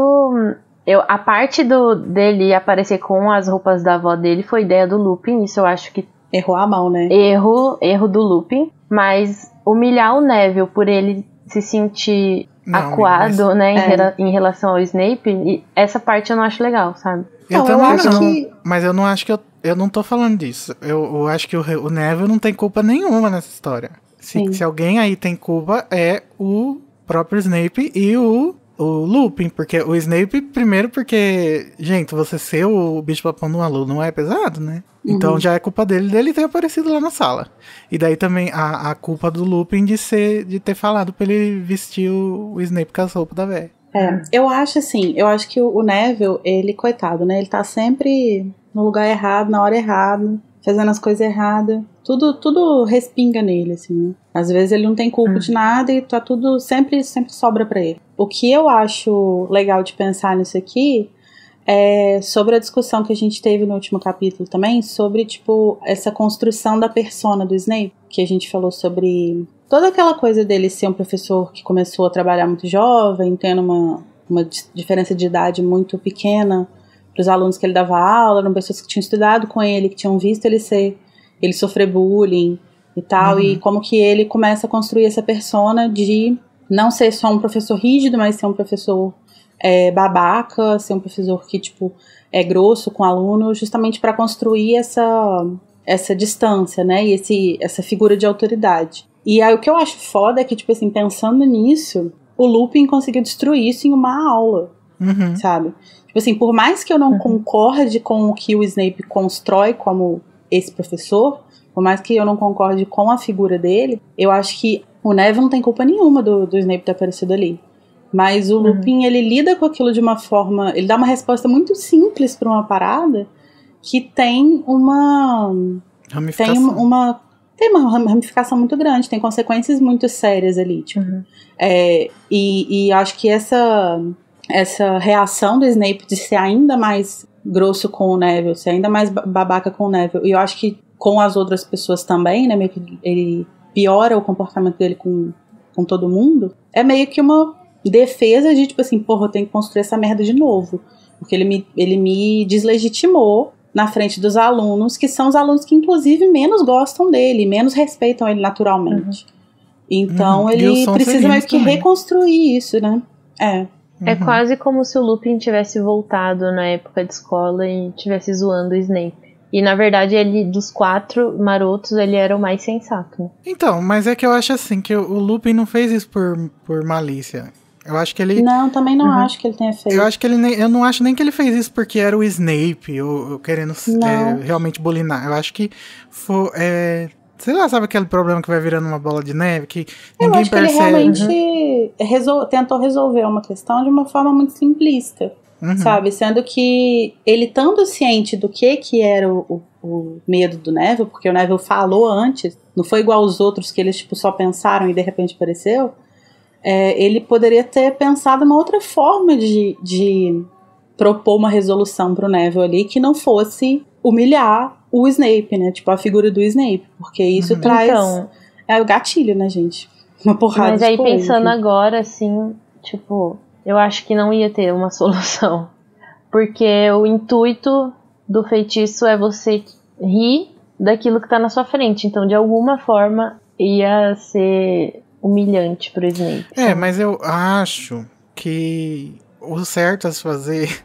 a parte dele aparecer com as roupas da avó dele foi ideia do Lupin, isso eu acho que... Errou a mão, né? Erro do Lupin, mas humilhar o Neville por ele se sentir acuado, né, em relação ao Snape, essa parte eu não acho legal, sabe? Eu também não, mas eu não acho que eu não tô falando disso. Eu acho que o Neville não tem culpa nenhuma nessa história. Se alguém aí tem culpa, é o próprio Snape e o Lupin, porque o Snape, primeiro porque, gente, você ser o bicho-papão de um aluno não é pesado, né? Então já é culpa dele ter aparecido lá na sala. E daí também a culpa do Lupin de ter falado pra ele vestir o Snape com as roupas da véia. Eu acho que o Neville, ele, coitado, né? Ele tá sempre no lugar errado, na hora errada, fazendo as coisas erradas. Tudo respinga nele, assim, né? Às vezes ele não tem culpa de nada e tá tudo sempre sobra pra ele. O que eu acho legal de pensar nisso aqui é sobre a discussão que a gente teve no último capítulo também, sobre, tipo, essa construção da persona do Snape, que a gente falou sobre toda aquela coisa dele ser um professor que começou a trabalhar muito jovem, tendo uma diferença de idade muito pequena para os alunos que ele dava aula, eram pessoas que tinham estudado com ele, que tinham visto ele sofrer bullying e tal, e como que ele começa a construir essa persona de não ser só um professor rígido, mas ser um professor babaca, ser um professor que, tipo, é grosso com o aluno, justamente para construir essa distância, né, e essa figura de autoridade. E aí o que eu acho foda é que, tipo assim, pensando nisso, o Lupin conseguiu destruir isso em uma aula, sabe? Tipo assim, por mais que eu não concorde com o que o Snape constrói como esse professor, por mais que eu não concorde com a figura dele, eu acho que o Neville não tem culpa nenhuma do Snape ter aparecido ali. Mas o Lupin, ele lida com aquilo de uma forma... Ele dá uma resposta muito simples para uma parada que tem uma... Ramificação. Tem uma ramificação muito grande, tem consequências muito sérias ali, tipo. E acho que essa reação do Snape de ser ainda mais grosso com o Neville, ser ainda mais babaca com o Neville, e eu acho que com as outras pessoas também, né, meio que ele piora o comportamento dele com todo mundo, é meio que uma defesa de, tipo assim, porra, eu tenho que construir essa merda de novo, porque ele me deslegitimou na frente dos alunos, que são os alunos que inclusive menos gostam dele, menos respeitam ele naturalmente. Então ele precisa meio que reconstruir isso, né? É quase como se o Lupin tivesse voltado na época de escola e tivesse zoando o Snape. E na verdade, ele, dos 4 marotos, ele era o mais sensato. Então, mas é que eu acho assim, que o Lupin não fez isso por malícia. Eu acho que ele... Não, também não acho que ele tenha feito. Eu não acho nem que ele fez isso porque era o Snape, ou querendo realmente bulinar. Eu acho que foi... sei lá, sabe aquele problema que vai virando uma bola de neve, que ninguém percebe? Eu acho que ele realmente tentou resolver uma questão de uma forma muito simplista, sabe? Sendo que ele, estando ciente do que era o medo do Neville, porque o Neville falou antes, não foi igual aos outros que eles tipo, só pensaram e de repente apareceu, ele poderia ter pensado uma outra forma de propor uma resolução pro Neville ali que não fosse humilhar o Snape, né? Tipo, a figura do Snape. Porque isso traz... Então, o gatilho, né, gente? Uma porrada. Mas aí, pensando agora, assim, tipo... Eu acho que não ia ter uma solução. Porque o intuito do feitiço é você rir daquilo que tá na sua frente. Então, de alguma forma, ia ser humilhante pro Snape. Mas eu acho que o certo a se fazer...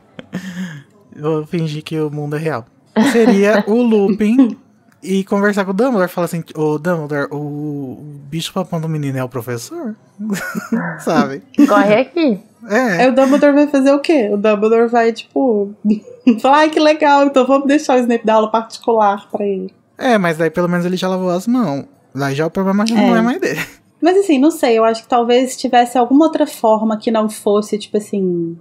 Eu vou fingir que o mundo é real. Seria o Lupin e conversar com o Dumbledore. Falar assim, Dumbledore, o bicho papão do menino é o professor? Sabe? Corre aqui. O Dumbledore vai fazer o quê? O Dumbledore vai, tipo... falar, ai, que legal, então vamos deixar o Snape dar aula particular pra ele. Mas daí pelo menos ele já lavou as mãos. Daí já o problema já não é mais dele. Mas assim, não sei, eu acho que talvez tivesse alguma outra forma que não fosse, tipo assim...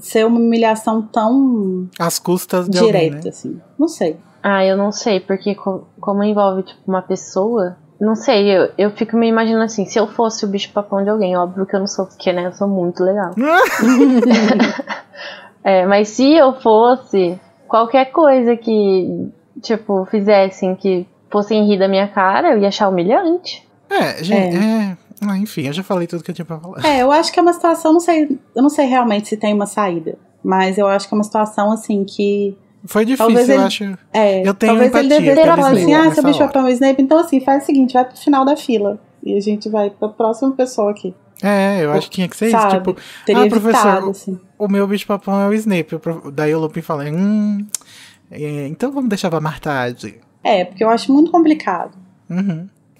ser uma humilhação tão... às custas de direta, alguém, né? assim. Não sei. Eu não sei, porque como envolve, tipo, uma pessoa... Não sei, eu fico me imaginando assim, se eu fosse o bicho papão de alguém, óbvio que eu não sou, porque, né, eu sou muito legal. Mas se eu fosse, qualquer coisa que, tipo, fizessem que fossem rir da minha cara, eu ia achar humilhante. Enfim, eu já falei tudo que eu tinha pra falar. Eu acho que é uma situação, eu não sei realmente se tem uma saída, mas eu acho que é uma situação, assim, que... Foi difícil, eu acho. Eu tenho talvez empatia. Ele deveria falar assim, seu bicho hora. papão é o Snape, então assim, faz o seguinte, vai pro final da fila, e a gente vai pra próxima pessoa aqui. Eu acho que tinha que ser sabe? isso, tipo... Teria professor, evitado, assim. o meu bicho papão é o Snape. Daí o Lupin fala, então vamos deixar pra mais tarde. Porque eu acho muito complicado.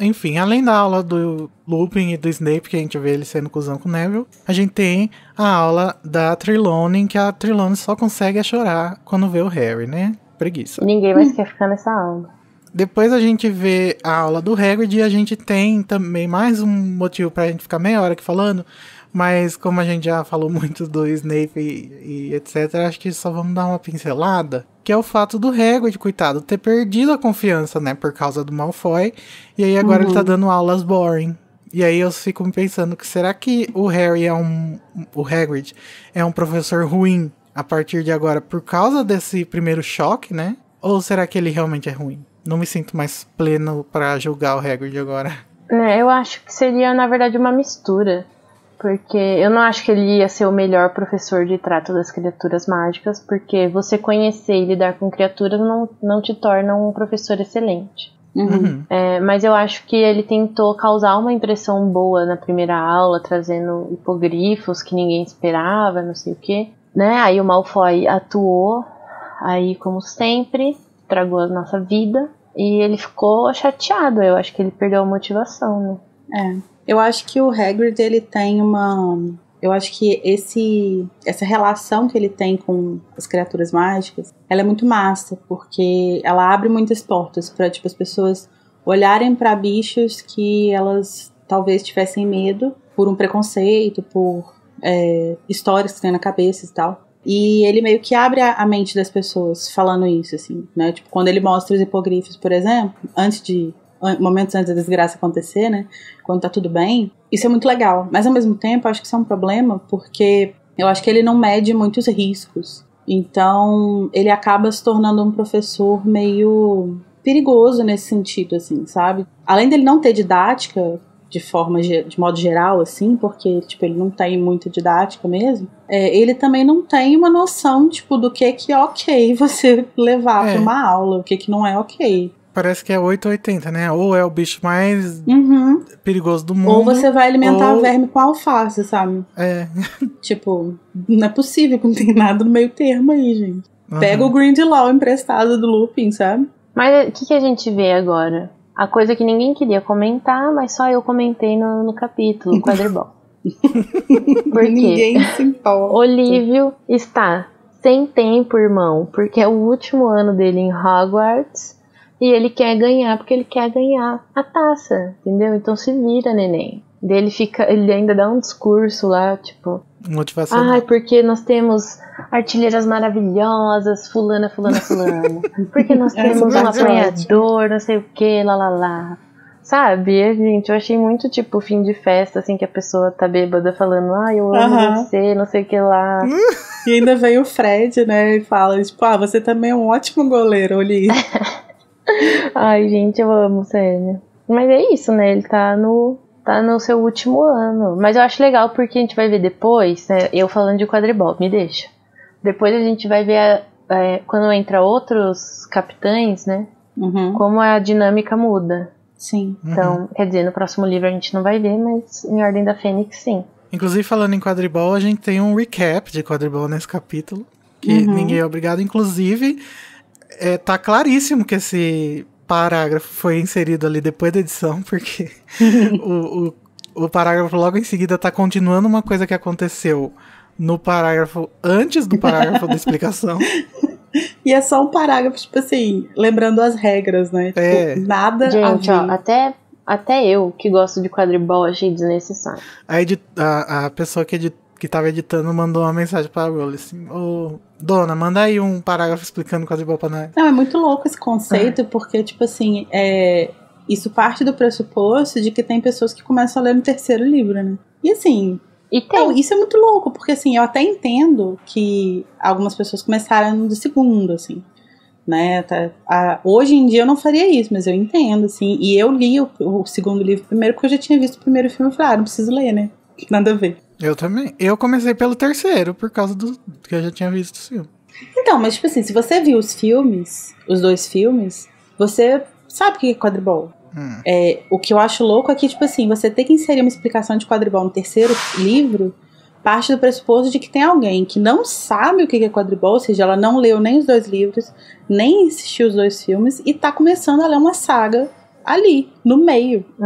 Enfim, além da aula do Lupin e do Snape, que a gente vê ele sendo cuzão com o Neville, a gente tem a aula da Trelawney, que a Trelawney só consegue chorar quando vê o Harry, né? Preguiça. Ninguém mais quer ficar nessa aula. Depois a gente vê a aula do Hagrid e a gente tem também mais um motivo pra gente ficar meia hora aqui falando, mas como a gente já falou muito do Snape e etc, acho que só vamos dar uma pincelada, que é o fato do Hagrid, coitado, ter perdido a confiança, né, por causa do Malfoy, e aí agora ele tá dando aulas boring. E aí eu fico me pensando que será que o Hagrid é um professor ruim a partir de agora por causa desse primeiro choque, né? Ou será que ele realmente é ruim? Não me sinto mais pleno pra julgar o Hagrid agora. Eu acho que seria, na verdade, uma mistura. Porque eu não acho que ele ia ser o melhor professor de trato das criaturas mágicas, porque você conhecer e lidar com criaturas não te torna um professor excelente. Mas eu acho que ele tentou causar uma impressão boa na primeira aula, trazendo hipogrifos que ninguém esperava, não sei o quê. Né? Aí o Malfoy atuou, aí como sempre, tragou a nossa vida. E ele ficou chateado, eu acho que ele perdeu a motivação, né? Eu acho que o Hagrid, ele tem uma... Eu acho que essa relação que ele tem com as criaturas mágicas, ela é muito massa, porque ela abre muitas portas para tipo, as pessoas olharem para bichos que elas talvez tivessem medo por um preconceito, por histórias que tem na cabeça e tal. E ele meio que abre a mente das pessoas falando isso, assim, né? Tipo, quando ele mostra os hipogrifos, por exemplo, momentos antes da desgraça acontecer, né? Quando tá tudo bem, isso é muito legal. Mas ao mesmo tempo, eu acho que isso é um problema, porque eu acho que ele não mede muitos riscos. Então, ele acaba se tornando um professor meio perigoso nesse sentido, assim, sabe? Além dele não ter didática de modo geral, assim, porque, tipo, ele não tem muita didática mesmo, ele também não tem uma noção, tipo, do que é ok você levar pra uma aula, o que não é ok. Parece que é 880, né? Ou é o bicho mais perigoso do mundo. Ou você vai alimentar verme com alface, sabe? Tipo, não é possível que não tem nada no meio termo aí, gente. Pega o Grindelwald emprestado do Lupin, sabe? Mas o que a gente vê agora? A coisa que ninguém queria comentar, mas só eu comentei no capítulo, o quadribol. Por quê? Ninguém se importa. Olívio está sem tempo, irmão, porque é o último ano dele em Hogwarts e ele quer ganhar, porque ele quer ganhar a taça, entendeu? Então se vira, neném. Ele ainda dá um discurso lá, tipo... motivacional. Porque nós temos artilheiras maravilhosas, fulana. Porque nós temos um apanhador, não sei o que, lá. Sabe, gente, eu achei muito, tipo, fim de festa, assim, que a pessoa tá bêbada falando, eu amo você, não sei o que lá. E ainda vem o Fred, né, e fala, tipo, você também é um ótimo goleiro, Olívio. Ai, gente, eu amo, sério. Mas é isso, né, ele tá no seu último ano. Mas eu acho legal porque a gente vai ver depois, né, eu falando de quadribol, me deixa. Depois a gente vai ver, quando entra outros capitães, né, como a dinâmica muda. Sim. Então, quer dizer, no próximo livro a gente não vai ver, mas em Ordem da Fênix, sim. Inclusive, falando em quadribol, a gente tem um recap de quadribol nesse capítulo, que ninguém é obrigado. Inclusive, tá claríssimo que esse parágrafo foi inserido ali depois da edição, porque o parágrafo logo em seguida tá continuando uma coisa que aconteceu no parágrafo antes do parágrafo da explicação. E é só um parágrafo, tipo assim, lembrando as regras, né? Tipo, nada gente, a ver. Até eu, que gosto de quadribol, achei desnecessário. A pessoa que tava editando mandou uma mensagem pra Rowling assim, dona, manda aí um parágrafo explicando quadribol pra nós. Não, é muito louco esse conceito, porque, tipo assim, isso parte do pressuposto de que tem pessoas que começam a ler no terceiro livro, né? E assim... Não, isso é muito louco, porque assim, eu até entendo que algumas pessoas começaram no segundo, assim, né, hoje em dia eu não faria isso, mas eu entendo, assim, e eu li o segundo livro primeiro, porque eu já tinha visto o primeiro filme e falei, não preciso ler, né, nada a ver. Eu também, eu comecei pelo terceiro, por causa do que eu já tinha visto o filme. Então, mas tipo assim, se você viu os dois filmes, você sabe o que é quadribol. O que eu acho louco é que, tipo assim, você ter que inserir uma explicação de quadribol no terceiro livro parte do pressuposto de que tem alguém que não sabe o que é quadribol, ou seja, ela não leu nem os dois livros, nem assistiu os dois filmes e tá começando a ler uma saga ali, no meio. Isso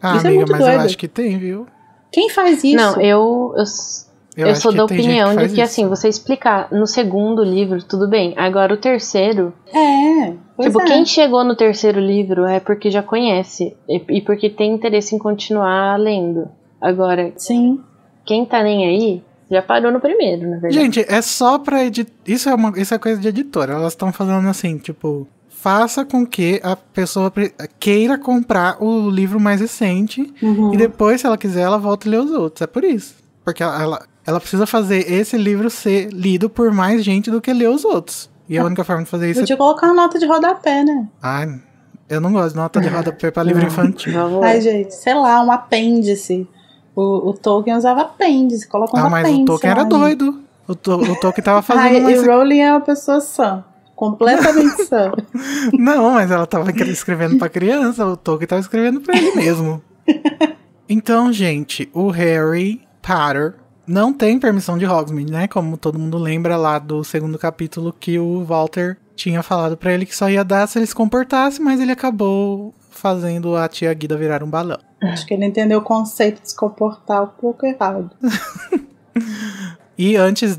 amiga, é muito mas doido. eu acho que tem, viu? Quem faz isso? Não, eu sou da opinião de que, assim, você explicar no segundo livro, tudo bem. Agora, o terceiro... quem chegou no terceiro livro é porque já conhece. E porque tem interesse em continuar lendo. Agora, sim, quem tá nem aí, já parou no primeiro, na verdade. Gente, é só pra editar... Isso é coisa de editora. Elas estão falando assim, tipo... Faça com que a pessoa queira comprar o livro mais recente. E depois, se ela quiser, ela volta a ler os outros. É por isso. Porque ela precisa fazer esse livro ser lido por mais gente do que ler os outros. E a única forma de fazer isso podia colocar uma nota de rodapé, né? Ai, eu não gosto de nota de rodapé pra livro infantil. Ai, gente, sei lá, um apêndice. O Tolkien usava apêndice, coloca um apêndice. Mas o Tolkien era doido. O Tolkien tava fazendo E Rowling é uma pessoa sã. completamente sã. Não, mas ela tava escrevendo pra criança, o Tolkien tava escrevendo pra ele mesmo. Então, gente, o Harry Potter não tem permissão de Hogsmeade, né? Como todo mundo lembra lá do segundo capítulo que o Walter tinha falado pra ele que só ia dar se ele se comportasse, mas ele acabou fazendo a tia Guida virar um balão. Acho que ele entendeu o conceito de se comportar um pouco errado. E antes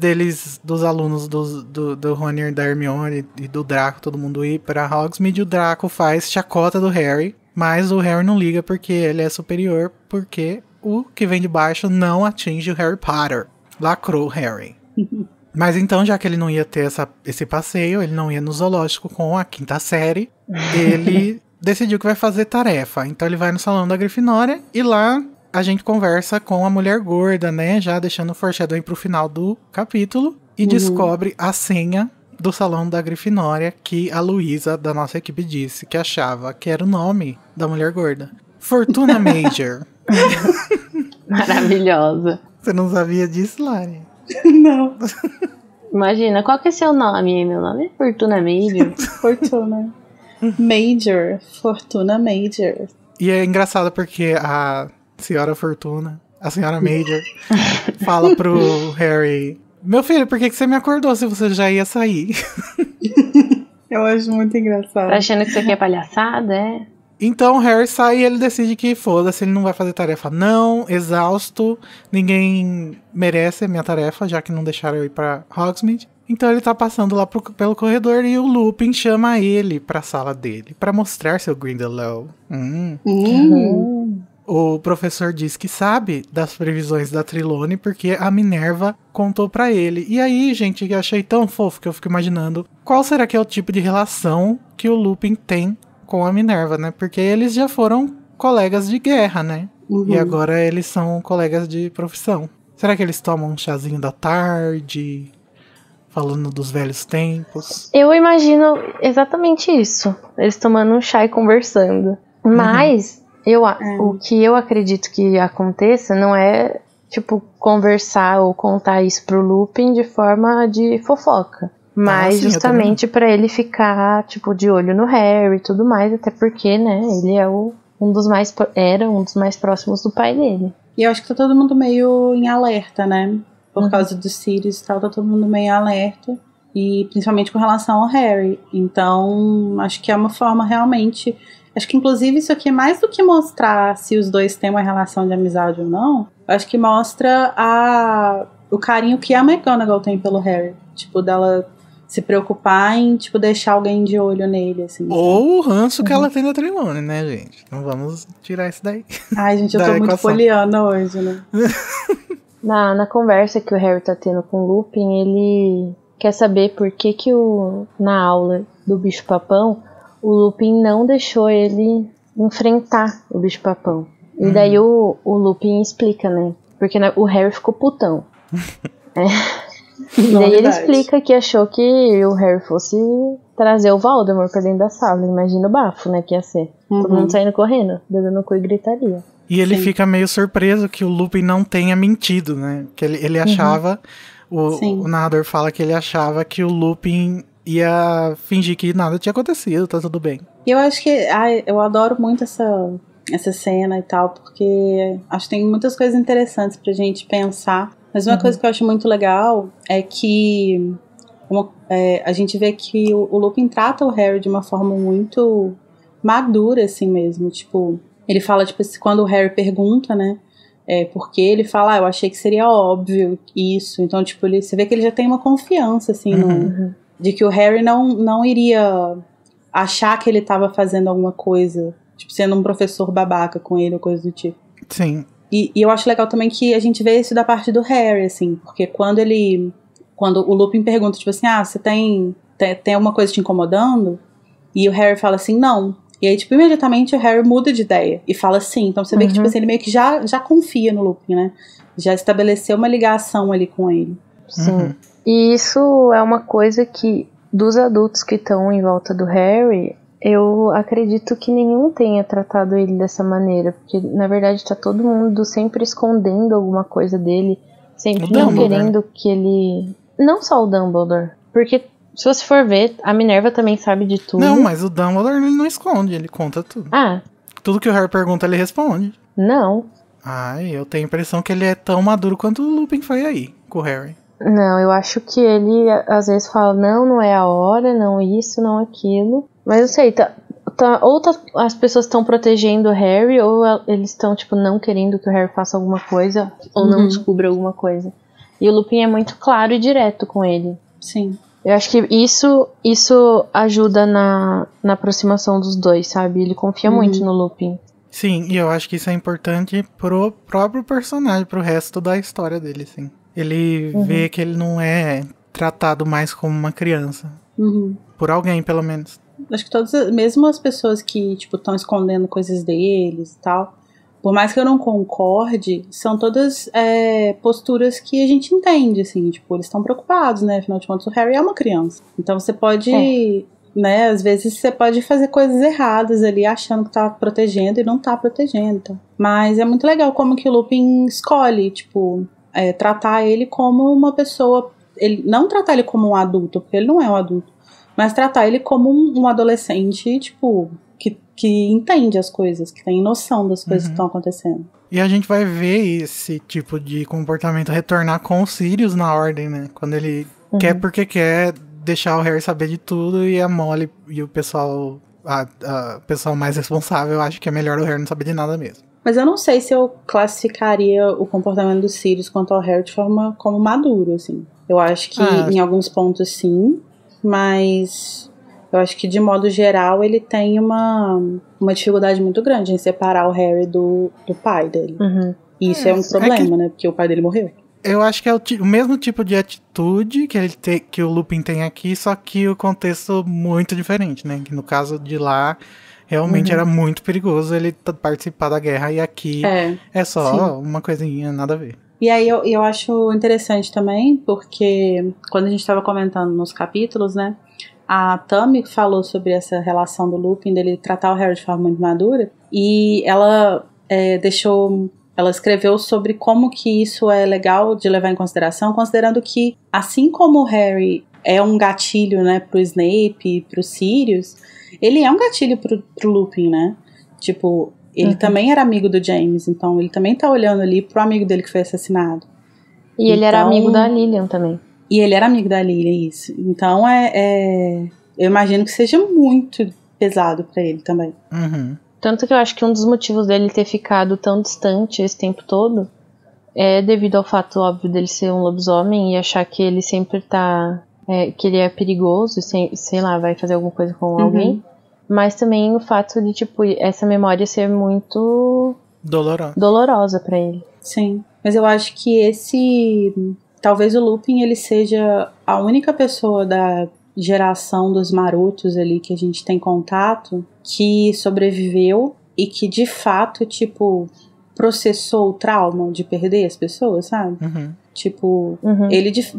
dos alunos do Rony, da Hermione e do Draco, todo mundo ir pra Hogsmeade, o Draco faz chacota do Harry, mas o Harry não liga porque ele é superior, porque o que vem de baixo não atinge o Harry Potter. Lacrou o Harry. Mas então, já que ele não ia ter esse passeio, ele não ia no zoológico com a 5ª série, ele decidiu que vai fazer tarefa. Então ele vai no salão da Grifinória e lá a gente conversa com a mulher gorda, né? Já deixando o foreshadowing pro final do capítulo. E descobre a senha do salão da Grifinória que a Luísa, da nossa equipe, disse que achava que era o nome da mulher gorda. Fortuna Major. Maravilhosa. Você não sabia disso, Lari? Não. Imagina, qual que é seu nome? Meu nome é Fortuna Major. Fortuna Major. Fortuna Major. E é engraçado porque a senhora Fortuna, a senhora Major, fala pro Harry: meu filho, por que você me acordou se você já ia sair? Eu acho muito engraçado. Tá achando que isso aqui é palhaçada, é? Então o Harry sai e ele decide que foda-se, ele não vai fazer tarefa não, exausto, ninguém merece a minha tarefa, já que não deixaram eu ir pra Hogsmeade. Então ele tá passando lá pelo corredor e o Lupin chama ele pra sala dele, pra mostrar seu Grindelwald. O professor diz que sabe das previsões da Trelawney porque a Minerva contou pra ele. E aí, gente, eu achei tão fofo que eu fico imaginando qual será que é o tipo de relação que o Lupin tem com a Minerva, né? Porque eles já foram colegas de guerra, né? E agora eles são colegas de profissão. Será que eles tomam um chazinho da tarde, falando dos velhos tempos? Eu imagino exatamente isso. Eles tomando um chá e conversando. Mas o que eu acredito que aconteça não é, tipo, conversar ou contar isso pro Lupin de forma de fofoca. Mas sim, justamente pra ele ficar, tipo, de olho no Harry e tudo mais, até porque, né, ele é um dos mais próximos do pai dele. E eu acho que tá todo mundo meio em alerta, né? Por causa dos Sirius e tal, tá todo mundo meio em alerta. E principalmente com relação ao Harry. Então, acho que é uma forma realmente... Acho que inclusive isso aqui é mais do que mostrar se os dois têm uma relação de amizade ou não. Acho que mostra o carinho que a McGonagall tem pelo Harry. Tipo, dela se preocupar em, tipo, deixar alguém de olho nele, assim. Ou o ranço que ela tem da Trelawney, né, gente? Não vamos tirar isso daí. Ai, gente, eu tô muito poliana hoje, né? Na conversa que o Harry tá tendo com o Lupin, ele quer saber por que na aula do bicho-papão, o Lupin não deixou ele enfrentar o bicho-papão. E daí o Lupin explica, né? Porque o Harry ficou putão. E daí ele explica que achou que o Harry fosse trazer o Voldemort pra dentro da sala. Imagina o bafo, né, que ia ser. Todo mundo saindo correndo, dando no cu e gritaria. E ele fica meio surpreso que o Lupin não tenha mentido, né? Que ele achava... O narrador fala que ele achava que o Lupin ia fingir que nada tinha acontecido, tá tudo bem. E eu acho que... eu adoro muito essa cena e tal, porque acho que tem muitas coisas interessantes pra gente pensar. Mas uma coisa que eu acho muito legal é que a gente vê que o Lupin trata o Harry de uma forma muito madura, assim mesmo. Tipo, ele fala, tipo, quando o Harry pergunta, né, porque ele fala, eu achei que seria óbvio isso. Então, tipo, você vê que ele já tem uma confiança, assim, de que o Harry não iria achar que ele tava fazendo alguma coisa, tipo, sendo um professor babaca com ele ou coisa do tipo. Sim. E eu acho legal também que a gente vê isso da parte do Harry, assim, porque quando o Lupin pergunta, tipo assim, você tem alguma coisa te incomodando? E o Harry fala assim, não. E aí, tipo, imediatamente o Harry muda de ideia e fala sim. Então você vê que, tipo assim, ele meio que já confia no Lupin, né? Já estabeleceu uma ligação ali com ele. Sim. E isso é uma coisa que, dos adultos que estão em volta do Harry, eu acredito que nenhum tenha tratado ele dessa maneira, porque na verdade tá todo mundo sempre escondendo alguma coisa dele, sempre não querendo que ele... Não só o Dumbledore, porque Se você for ver, a Minerva também sabe de tudo. Não, mas o Dumbledore ele não esconde, ele conta tudo. Ah, Tudo que o Harry pergunta, ele responde. não. Ai, eu tenho a impressão que ele é tão maduro quanto o Lupin foi aí, com o Harry. Não, eu acho que ele às vezes fala, não é a hora, não isso, não aquilo. Mas eu sei, as pessoas estão protegendo o Harry, ou eles estão, tipo, não querendo que o Harry faça alguma coisa, ou não descubra alguma coisa. E o Lupin é muito claro e direto com ele. Sim. Eu acho que isso ajuda na aproximação dos dois, sabe? Ele confia muito no Lupin. Sim, e eu acho que isso é importante pro próprio personagem, pro resto da história dele, sim. Ele vê que ele não é tratado mais como uma criança. Por alguém, pelo menos. Acho que mesmo as pessoas que, tipo, estão escondendo coisas deles e tal, por mais que eu não concorde, são todas posturas que a gente entende, assim, tipo, eles estão preocupados, né? Afinal de contas, o Harry é uma criança. Então você pode, né, às vezes você pode fazer coisas erradas ali, achando que tá protegendo e não tá protegendo. Então. Mas é muito legal como que o Lupin escolhe, tipo, tratar ele como uma pessoa, não tratar ele como um adulto, porque ele não é um adulto, mas tratar ele como um adolescente, tipo, que entende as coisas, que tem noção das coisas que estão acontecendo. E a gente vai ver esse tipo de comportamento retornar com o Sirius na ordem, né? Quando ele quer porque quer deixar o Harry saber de tudo, e a Molly e o pessoal, a pessoa mais responsável, acha que é melhor o Harry não saber de nada mesmo. Mas eu não sei se eu classificaria o comportamento do Sirius quanto ao Harry de forma como maduro, assim. Eu acho que em alguns pontos sim, mas eu acho que de modo geral ele tem uma dificuldade muito grande em separar o Harry do pai dele. E isso é um problema, né? Porque o pai dele morreu. Eu acho que é o mesmo tipo de atitude que o Lupin tem aqui, só que o contexto muito diferente, né? Que no caso de lá, realmente era muito perigoso ele participar da guerra, e aqui é só uma coisinha, nada a ver. E aí eu acho interessante também, porque quando a gente estava comentando nos capítulos, né? A Tami falou sobre essa relação do Lupin, dele tratar o Harry de forma muito madura, e ela ela escreveu sobre como que isso é legal de levar em consideração, considerando que, assim como o Harry é um gatilho, né, pro Snape e pro Sirius, ele é um gatilho pro Lupin, né? Tipo, ele também era amigo do James, então ele também tá olhando ali pro amigo dele que foi assassinado. E ele era amigo da Lilian também. E ele era amigo da Lilian, isso. Então eu imagino que seja muito pesado pra ele também. Tanto que eu acho que um dos motivos dele ter ficado tão distante esse tempo todo é devido ao fato óbvio dele ser um lobisomem e achar que ele sempre tá... que ele é perigoso, sei lá, vai fazer alguma coisa com alguém. Mas também o fato de, tipo, essa memória ser muito... dolorosa pra ele. Sim, mas eu acho que talvez o Lupin, ele seja a única pessoa da geração dos marotos ali que a gente tem contato que sobreviveu e que de fato, tipo, processou o trauma de perder as pessoas, sabe? Tipo,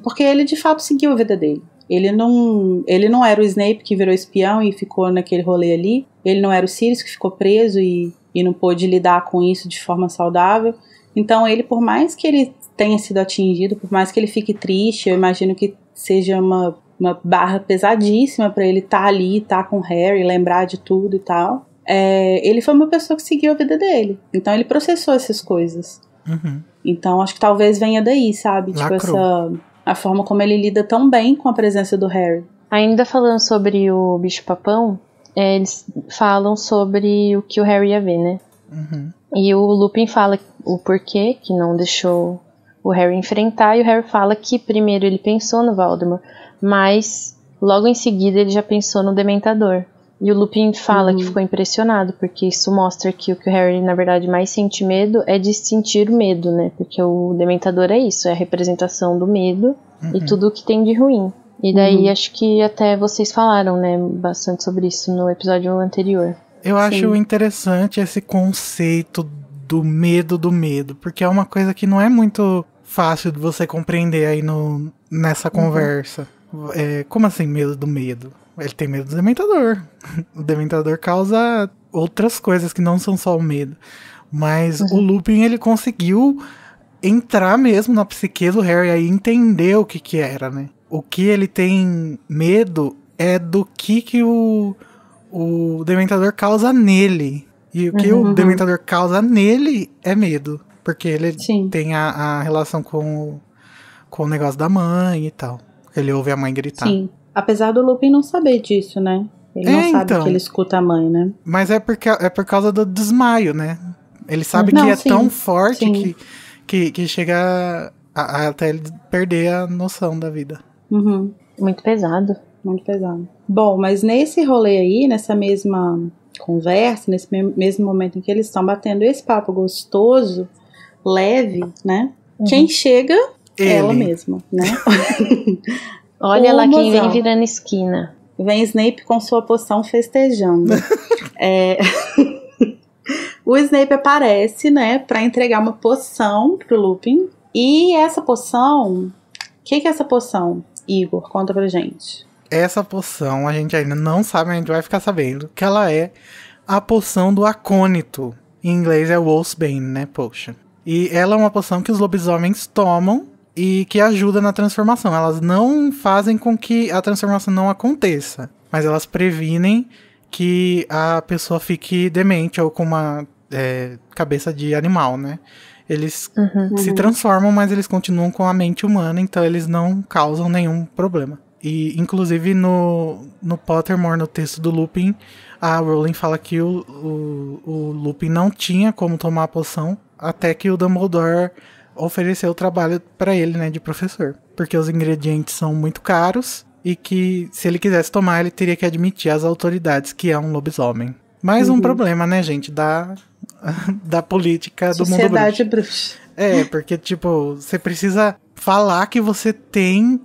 porque ele de fato seguiu a vida dele. Ele não era o Snape que virou espião e ficou naquele rolê ali. Ele não era o Sirius que ficou preso e não pôde lidar com isso de forma saudável. Então ele, por mais que ele tenha sido atingido, por mais que ele fique triste, eu imagino que seja uma barra pesadíssima pra ele estar ali, estar com o Harry, lembrar de tudo e tal. Ele foi uma pessoa que seguiu a vida dele. Então ele processou essas coisas. Então acho que talvez venha daí, sabe? Tipo, a forma como ele lida tão bem com a presença do Harry. Ainda falando sobre o bicho-papão, eles falam sobre o que o Harry ia ver, né? E o Lupin fala o porquê que não deixou o Harry enfrentar, e o Harry fala que primeiro ele pensou no Voldemort, mas logo em seguida ele já pensou no Dementador. E o Lupin fala que ficou impressionado, porque isso mostra que o Harry, na verdade, mais sente medo é de sentir medo, né? Porque o Dementador é isso, é a representação do medo e tudo o que tem de ruim. E daí acho que até vocês falaram, né, bastante sobre isso no episódio anterior. Eu acho interessante esse conceito do medo, porque é uma coisa que não é muito fácil de você compreender aí nessa conversa. Como assim medo do medo? Ele tem medo do Dementador. O Dementador causa outras coisas que não são só o medo. Mas o Lupin, ele conseguiu entrar mesmo na psique do Harry e entender o que era, né? o que ele tem medo é do que o Dementador causa nele. E o que o Dementador causa nele é medo. Porque ele tem a relação com o negócio da mãe e tal. Ele ouve a mãe gritar. Sim. Apesar do Lupin não saber disso, né? Ele não sabe que ele escuta a mãe, né? Mas é por causa do desmaio, né? Ele sabe que é tão forte que chega até ele perder a noção da vida. Uhum. Muito pesado. Muito pesado. Bom, mas nesse rolê aí, nessa mesma conversa, nesse mesmo momento em que eles estão batendo esse papo gostoso, leve, né? Quem chega? Ela mesma, né? Olha lá quem vem virando esquina. Vem Snape com sua poção festejando. O Snape aparece, né, pra entregar uma poção pro Lupin. E essa poção... O que é essa poção, Igor? Conta pra gente. Essa poção, a gente ainda não sabe, a gente vai ficar sabendo que ela é a poção do acônito. Em inglês é Wolfsbane, né, potion. E ela é uma poção que os lobisomens tomam e que ajuda na transformação. Elas não fazem com que a transformação não aconteça, mas elas previnem que a pessoa fique demente ou com uma cabeça de animal, né? Eles se transformam, mas eles continuam com a mente humana, então eles não causam nenhum problema. E, inclusive, no Pottermore, no texto do Lupin, a Rowling fala que o Lupin não tinha como tomar a poção até que o Dumbledore ofereceu o trabalho pra ele, né, de professor. Porque os ingredientes são muito caros e que, se ele quisesse tomar, ele teria que admitir às autoridades que é um lobisomem. Mais um problema, né, gente, da política do mundo bruxo. Sociedade bruxa. Porque, tipo, você precisa falar que você tem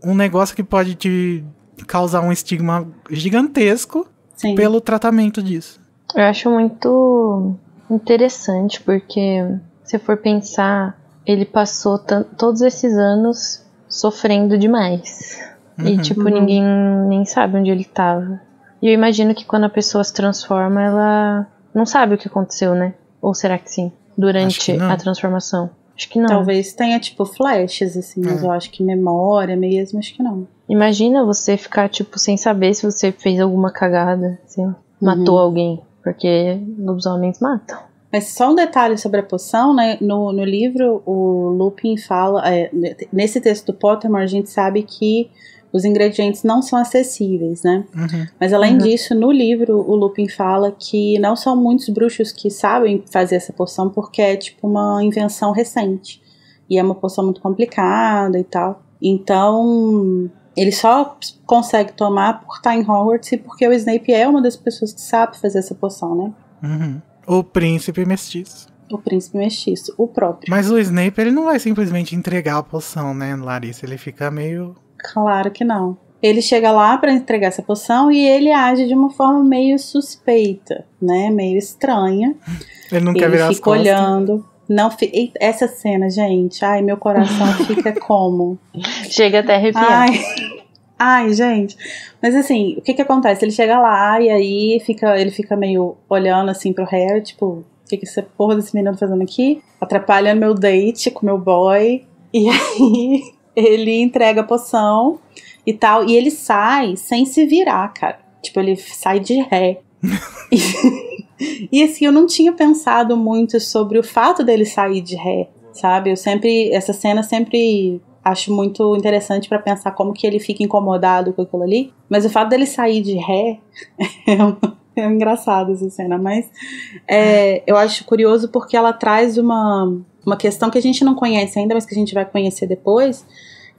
um negócio que pode te causar um estigma gigantesco pelo tratamento disso. Eu acho muito interessante, porque se for pensar, ele passou todos esses anos sofrendo demais. E, tipo, ninguém nem sabe onde ele tava. E eu imagino que quando a pessoa se transforma, ela não sabe o que aconteceu, né? Ou será que sim? Durante a transformação. Acho que não. Talvez tenha, tipo, flashes, assim, mas eu acho que memória mesmo, acho que não. Imagina você ficar, tipo, sem saber se você fez alguma cagada, assim, matou alguém. Porque lobisomens matam. Mas só um detalhe sobre a poção, né? No livro, o Lupin fala... nesse texto do Pottermore, a gente sabe que os ingredientes não são acessíveis, né? Mas além disso, no livro, o Lupin fala que não são muitos bruxos que sabem fazer essa poção, porque é tipo uma invenção recente. E é uma poção muito complicada e tal. Então, ele só consegue tomar por estar em Hogwarts e porque o Snape é uma das pessoas que sabe fazer essa poção, né? O príncipe mestiço. O príncipe mestiço, o próprio. Mas o Snape, ele não vai simplesmente entregar a poção, né, Larissa? Ele fica meio... Claro que não. Ele chega lá pra entregar essa poção e ele age de uma forma meio suspeita, né? Meio estranha. Ele não quer virar as costas. Ele fica olhando. Essa cena, gente. Ai, meu coração fica como? Chega até a arrepiar. Ai, gente. Mas assim, o que acontece? Ele chega lá e aí ele fica meio olhando assim pro Harry, tipo, o que essa porra desse menino tá fazendo aqui? Atrapalha meu date com meu boy. E aí ele entrega a poção e tal. E ele sai sem se virar, cara. Tipo, ele sai de ré. E assim, eu não tinha pensado muito sobre o fato dele sair de ré, sabe? Essa cena sempre acho muito interessante pra pensar como que ele fica incomodado com aquilo ali. Mas o fato dele sair de ré é engraçado essa cena. Mas eu acho curioso porque ela traz uma questão que a gente não conhece ainda, mas que a gente vai conhecer depois,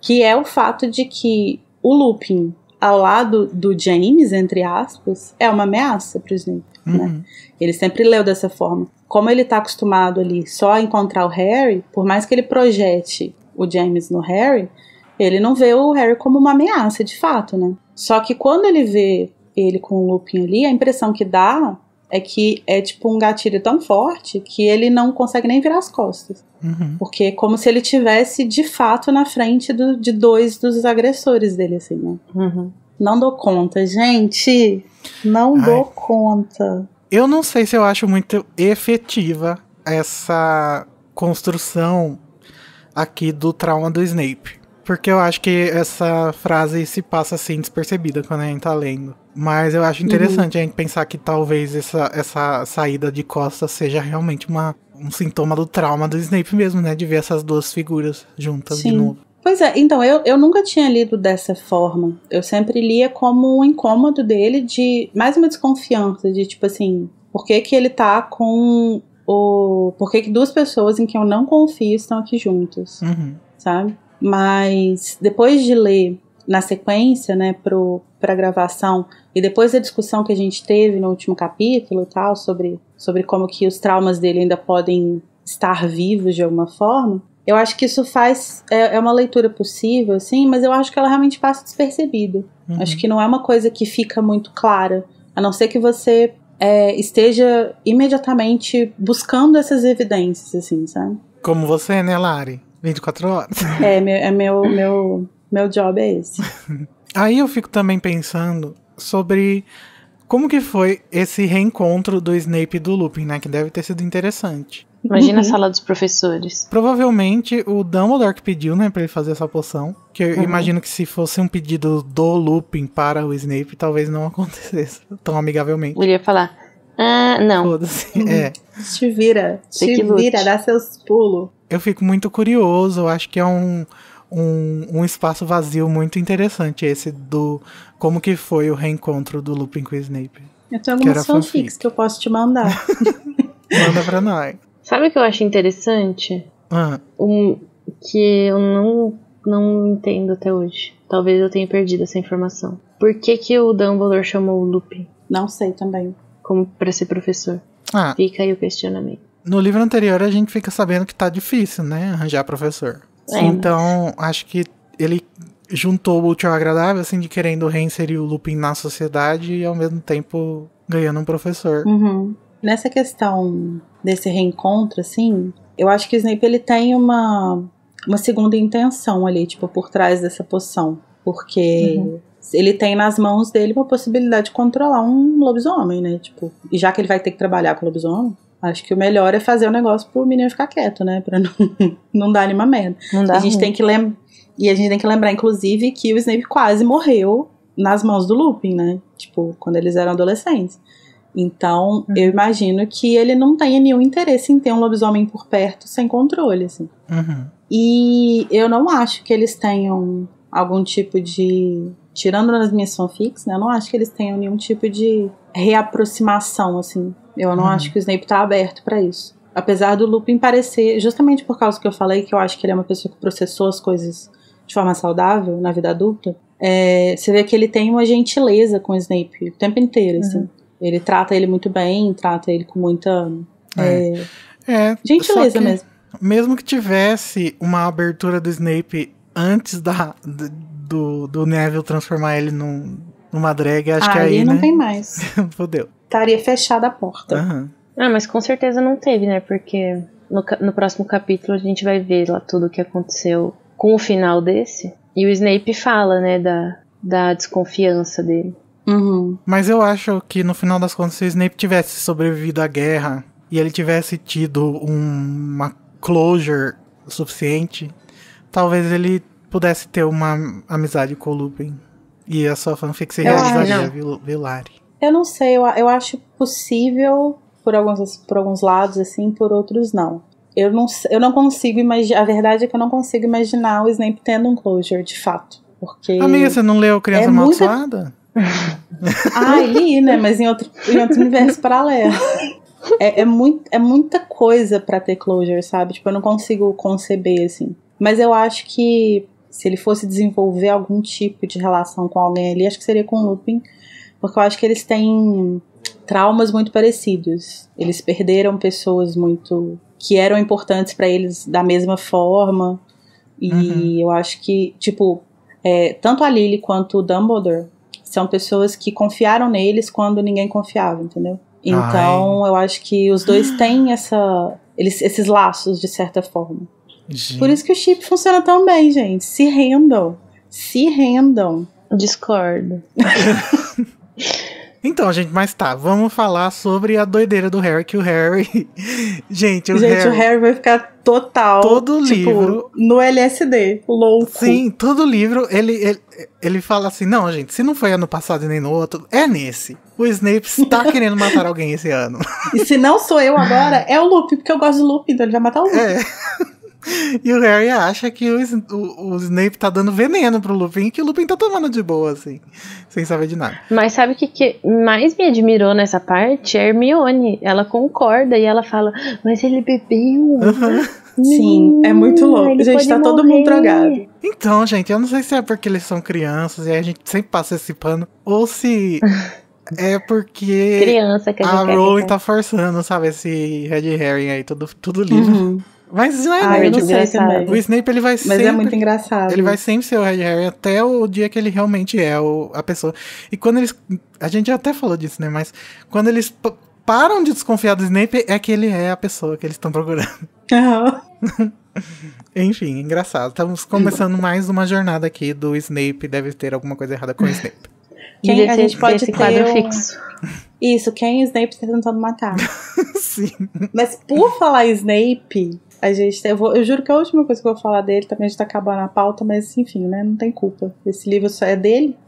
que é o fato de que o Lupin, ao lado do James, entre aspas, é uma ameaça pro Snape, né? Ele sempre leu dessa forma. Como ele tá acostumado ali só a encontrar o Harry, por mais que ele projete o James no Harry, ele não vê o Harry como uma ameaça, de fato, né? Só que quando ele vê ele com o Lupin ali, a impressão que dá é que é tipo um gatilho tão forte que ele não consegue nem virar as costas. Porque é como se ele tivesse de fato na frente de dois dos agressores dele, assim, né? Não dou conta, gente. Não dou conta. Eu não sei se eu acho muito efetiva essa construção aqui do trauma do Snape. Porque eu acho que essa frase se passa assim despercebida quando a gente tá lendo. Mas eu acho interessante a gente pensar que talvez essa saída de costas seja realmente um sintoma do trauma do Snape mesmo, né? De ver essas duas figuras juntas de novo. Pois é, então, eu nunca tinha lido dessa forma. Eu sempre lia como um incômodo dele de... mais uma desconfiança de, tipo assim... por que ele tá com o... por que duas pessoas em quem eu não confio estão aqui juntas, sabe? Mas depois de ler na sequência, né, pra gravação, e depois da discussão que a gente teve no último capítulo e tal, sobre como que os traumas dele ainda podem estar vivos de alguma forma, eu acho que isso é uma leitura possível, assim, mas eu acho que ela realmente passa despercebido. Acho que não é uma coisa que fica muito clara, a não ser que você esteja imediatamente buscando essas evidências, assim, sabe? Como você, né, Lari? 24 horas. Meu job é esse. Aí eu fico também pensando sobre como que foi esse reencontro do Snape e do Lupin, né? Que deve ter sido interessante. Imagina a sala dos professores. Provavelmente o Dumbledore que pediu, né, pra ele fazer essa poção. Que eu imagino que se fosse um pedido do Lupin para o Snape, talvez não acontecesse tão amigavelmente. Ele ia falar, não. Foda-se, Te vira, dá seus pulos. Eu fico muito curioso, eu acho que é um espaço vazio muito interessante esse do... como que foi o reencontro do Lupin com o Snape. Eu tenho algumas fanfics que eu posso te mandar. Manda pra nós. Sabe o que eu acho interessante? Que eu não entendo até hoje. Talvez eu tenha perdido essa informação. Por que o Dumbledore chamou o Lupin? Não sei também. Como pra ser professor. Fica aí o questionamento. No livro anterior a gente fica sabendo que tá difícil, né? Arranjar professor. Então, acho que ele juntou o útil ao agradável, assim, de querendo reinserir o Lupin na sociedade e ao mesmo tempo ganhando um professor. Nessa questão desse reencontro, assim, eu acho que o Snape ele tem uma segunda intenção ali, tipo, por trás dessa poção. Porque ele tem nas mãos dele uma possibilidade de controlar um lobisomem, né? Tipo, e já que ele vai ter que trabalhar com o lobisomem, acho que o melhor é fazer o negócio pro menino ficar quieto, né? Pra não dar nenhuma merda. A gente tem que lembrar, inclusive, que o Snape quase morreu nas mãos do Lupin, né? Tipo, quando eles eram adolescentes. Então, eu imagino que ele não tenha nenhum interesse em ter um lobisomem por perto sem controle, assim. E eu não acho que eles tenham algum tipo de... tirando nas minhas fanfics, né? Eu não acho que eles tenham nenhum tipo de reaproximação, assim. Eu não acho que o Snape tá aberto pra isso. Apesar do Lupin parecer, justamente por causa que eu falei, que eu acho que ele é uma pessoa que processou as coisas de forma saudável na vida adulta, você vê que ele tem uma gentileza com o Snape o tempo inteiro, assim. Ele trata ele muito bem, trata ele com muita gentileza mesmo. Mesmo que tivesse uma abertura do Snape antes do Neville transformar ele numa drag, acho que aí, não né? tem mais. Fodeu. Estaria fechada a porta. Mas com certeza não teve, né? Porque no próximo capítulo a gente vai ver lá tudo o que aconteceu com o final desse. E o Snape fala, né, da desconfiança dele. Mas eu acho que no final das contas, se o Snape tivesse sobrevivido à guerra e ele tivesse tido uma closure suficiente, talvez ele pudesse ter uma amizade com o Lupin. E a sua fanfic se realizaria, viu, Lari? Eu não sei, eu acho possível por alguns lados, assim, por outros não. Eu não consigo imaginar, a verdade é que eu não consigo imaginar o Snape tendo um closure, de fato. Porque amiga, você não leu Criança Amaldiçoada? Li, né? Mas em outro universo paralelo. É muita coisa pra ter closure, sabe? Tipo, eu não consigo conceber, assim. Mas eu acho que se ele fosse desenvolver algum tipo de relação com alguém ali, acho que seria com o Lupin, porque eu acho que eles têm traumas muito parecidos. Eles perderam pessoas que eram importantes pra eles da mesma forma. E eu acho que, tipo, tanto a Lily quanto o Dumbledore são pessoas que confiaram neles quando ninguém confiava, entendeu? Então, eu acho que os dois têm esses laços, de certa forma. Gente. Por isso que o chip funciona tão bem, gente. Se rendam. Discordo. Então, gente, mas tá, vamos falar sobre a doideira do Harry, que o Harry... Gente, o Harry vai ficar total, todo livro... no LSD, louco. Sim, todo livro, ele fala assim, não, gente, se não foi ano passado e nem no outro, é nesse. O Snape está querendo matar alguém esse ano. E se não sou eu agora, é o Lupin, porque eu gosto do Lupin, então ele vai matar o Lupin. E o Harry acha que o Snape tá dando veneno pro Lupin e que o Lupin tá tomando de boa, assim, sem saber de nada. Mas sabe o que mais me admirou nessa parte? A Hermione. Ela concorda e ela fala, mas ele bebeu. Sim, é muito louco. Gente, tá todo mundo drogado. Então, gente, eu não sei se é porque eles são crianças e aí a gente sempre passa esse pano, ou se... É porque criança que a Rowling tá forçando, sabe, esse Red Herring aí, tudo livro. Mas não é eu não sei também. O Snape, ele vai sempre... Mas é muito engraçado. Ele vai sempre ser o Red Herring até o dia que ele realmente é a pessoa. E quando eles... A gente até falou disso, né? Mas quando eles param de desconfiar do Snape, é que ele é a pessoa que eles estão procurando. Enfim, engraçado. Estamos começando mais uma jornada aqui do Snape. Deve ter alguma coisa errada com o Snape. A gente pode ter quadro fixo. Isso, quem o Snape está tentando matar. Sim. Mas por falar Snape, eu juro que a última coisa que eu vou falar dele, também a gente tá acabando a pauta, mas enfim, né, não tem culpa. Esse livro só é dele,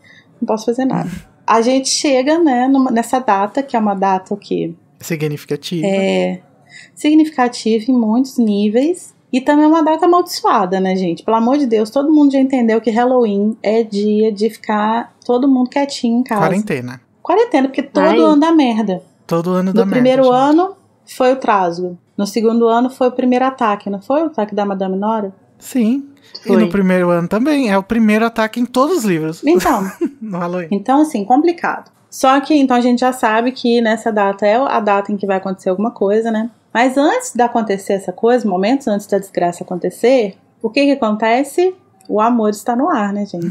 não posso fazer nada. A gente chega, né, nessa data, que é uma data o quê? Significativa. Significativa em muitos níveis. E também é uma data amaldiçoada, né, gente? Pelo amor de Deus, todo mundo já entendeu que Halloween é dia de ficar todo mundo quietinho em casa. Quarentena, porque todo ano dá merda. Todo ano dá merda. No primeiro ano foi o Trasgo. No segundo ano foi o primeiro ataque, não foi o ataque da Madame Nora? Sim. Foi. E no primeiro ano também. É o primeiro ataque em todos os livros. Então. No Halloween. Então, assim, complicado. Só que, então, a gente já sabe que nessa data é a data em que vai acontecer alguma coisa, né? Mas antes de acontecer essa coisa, momentos antes da desgraça acontecer, o que acontece? O amor está no ar, né, gente?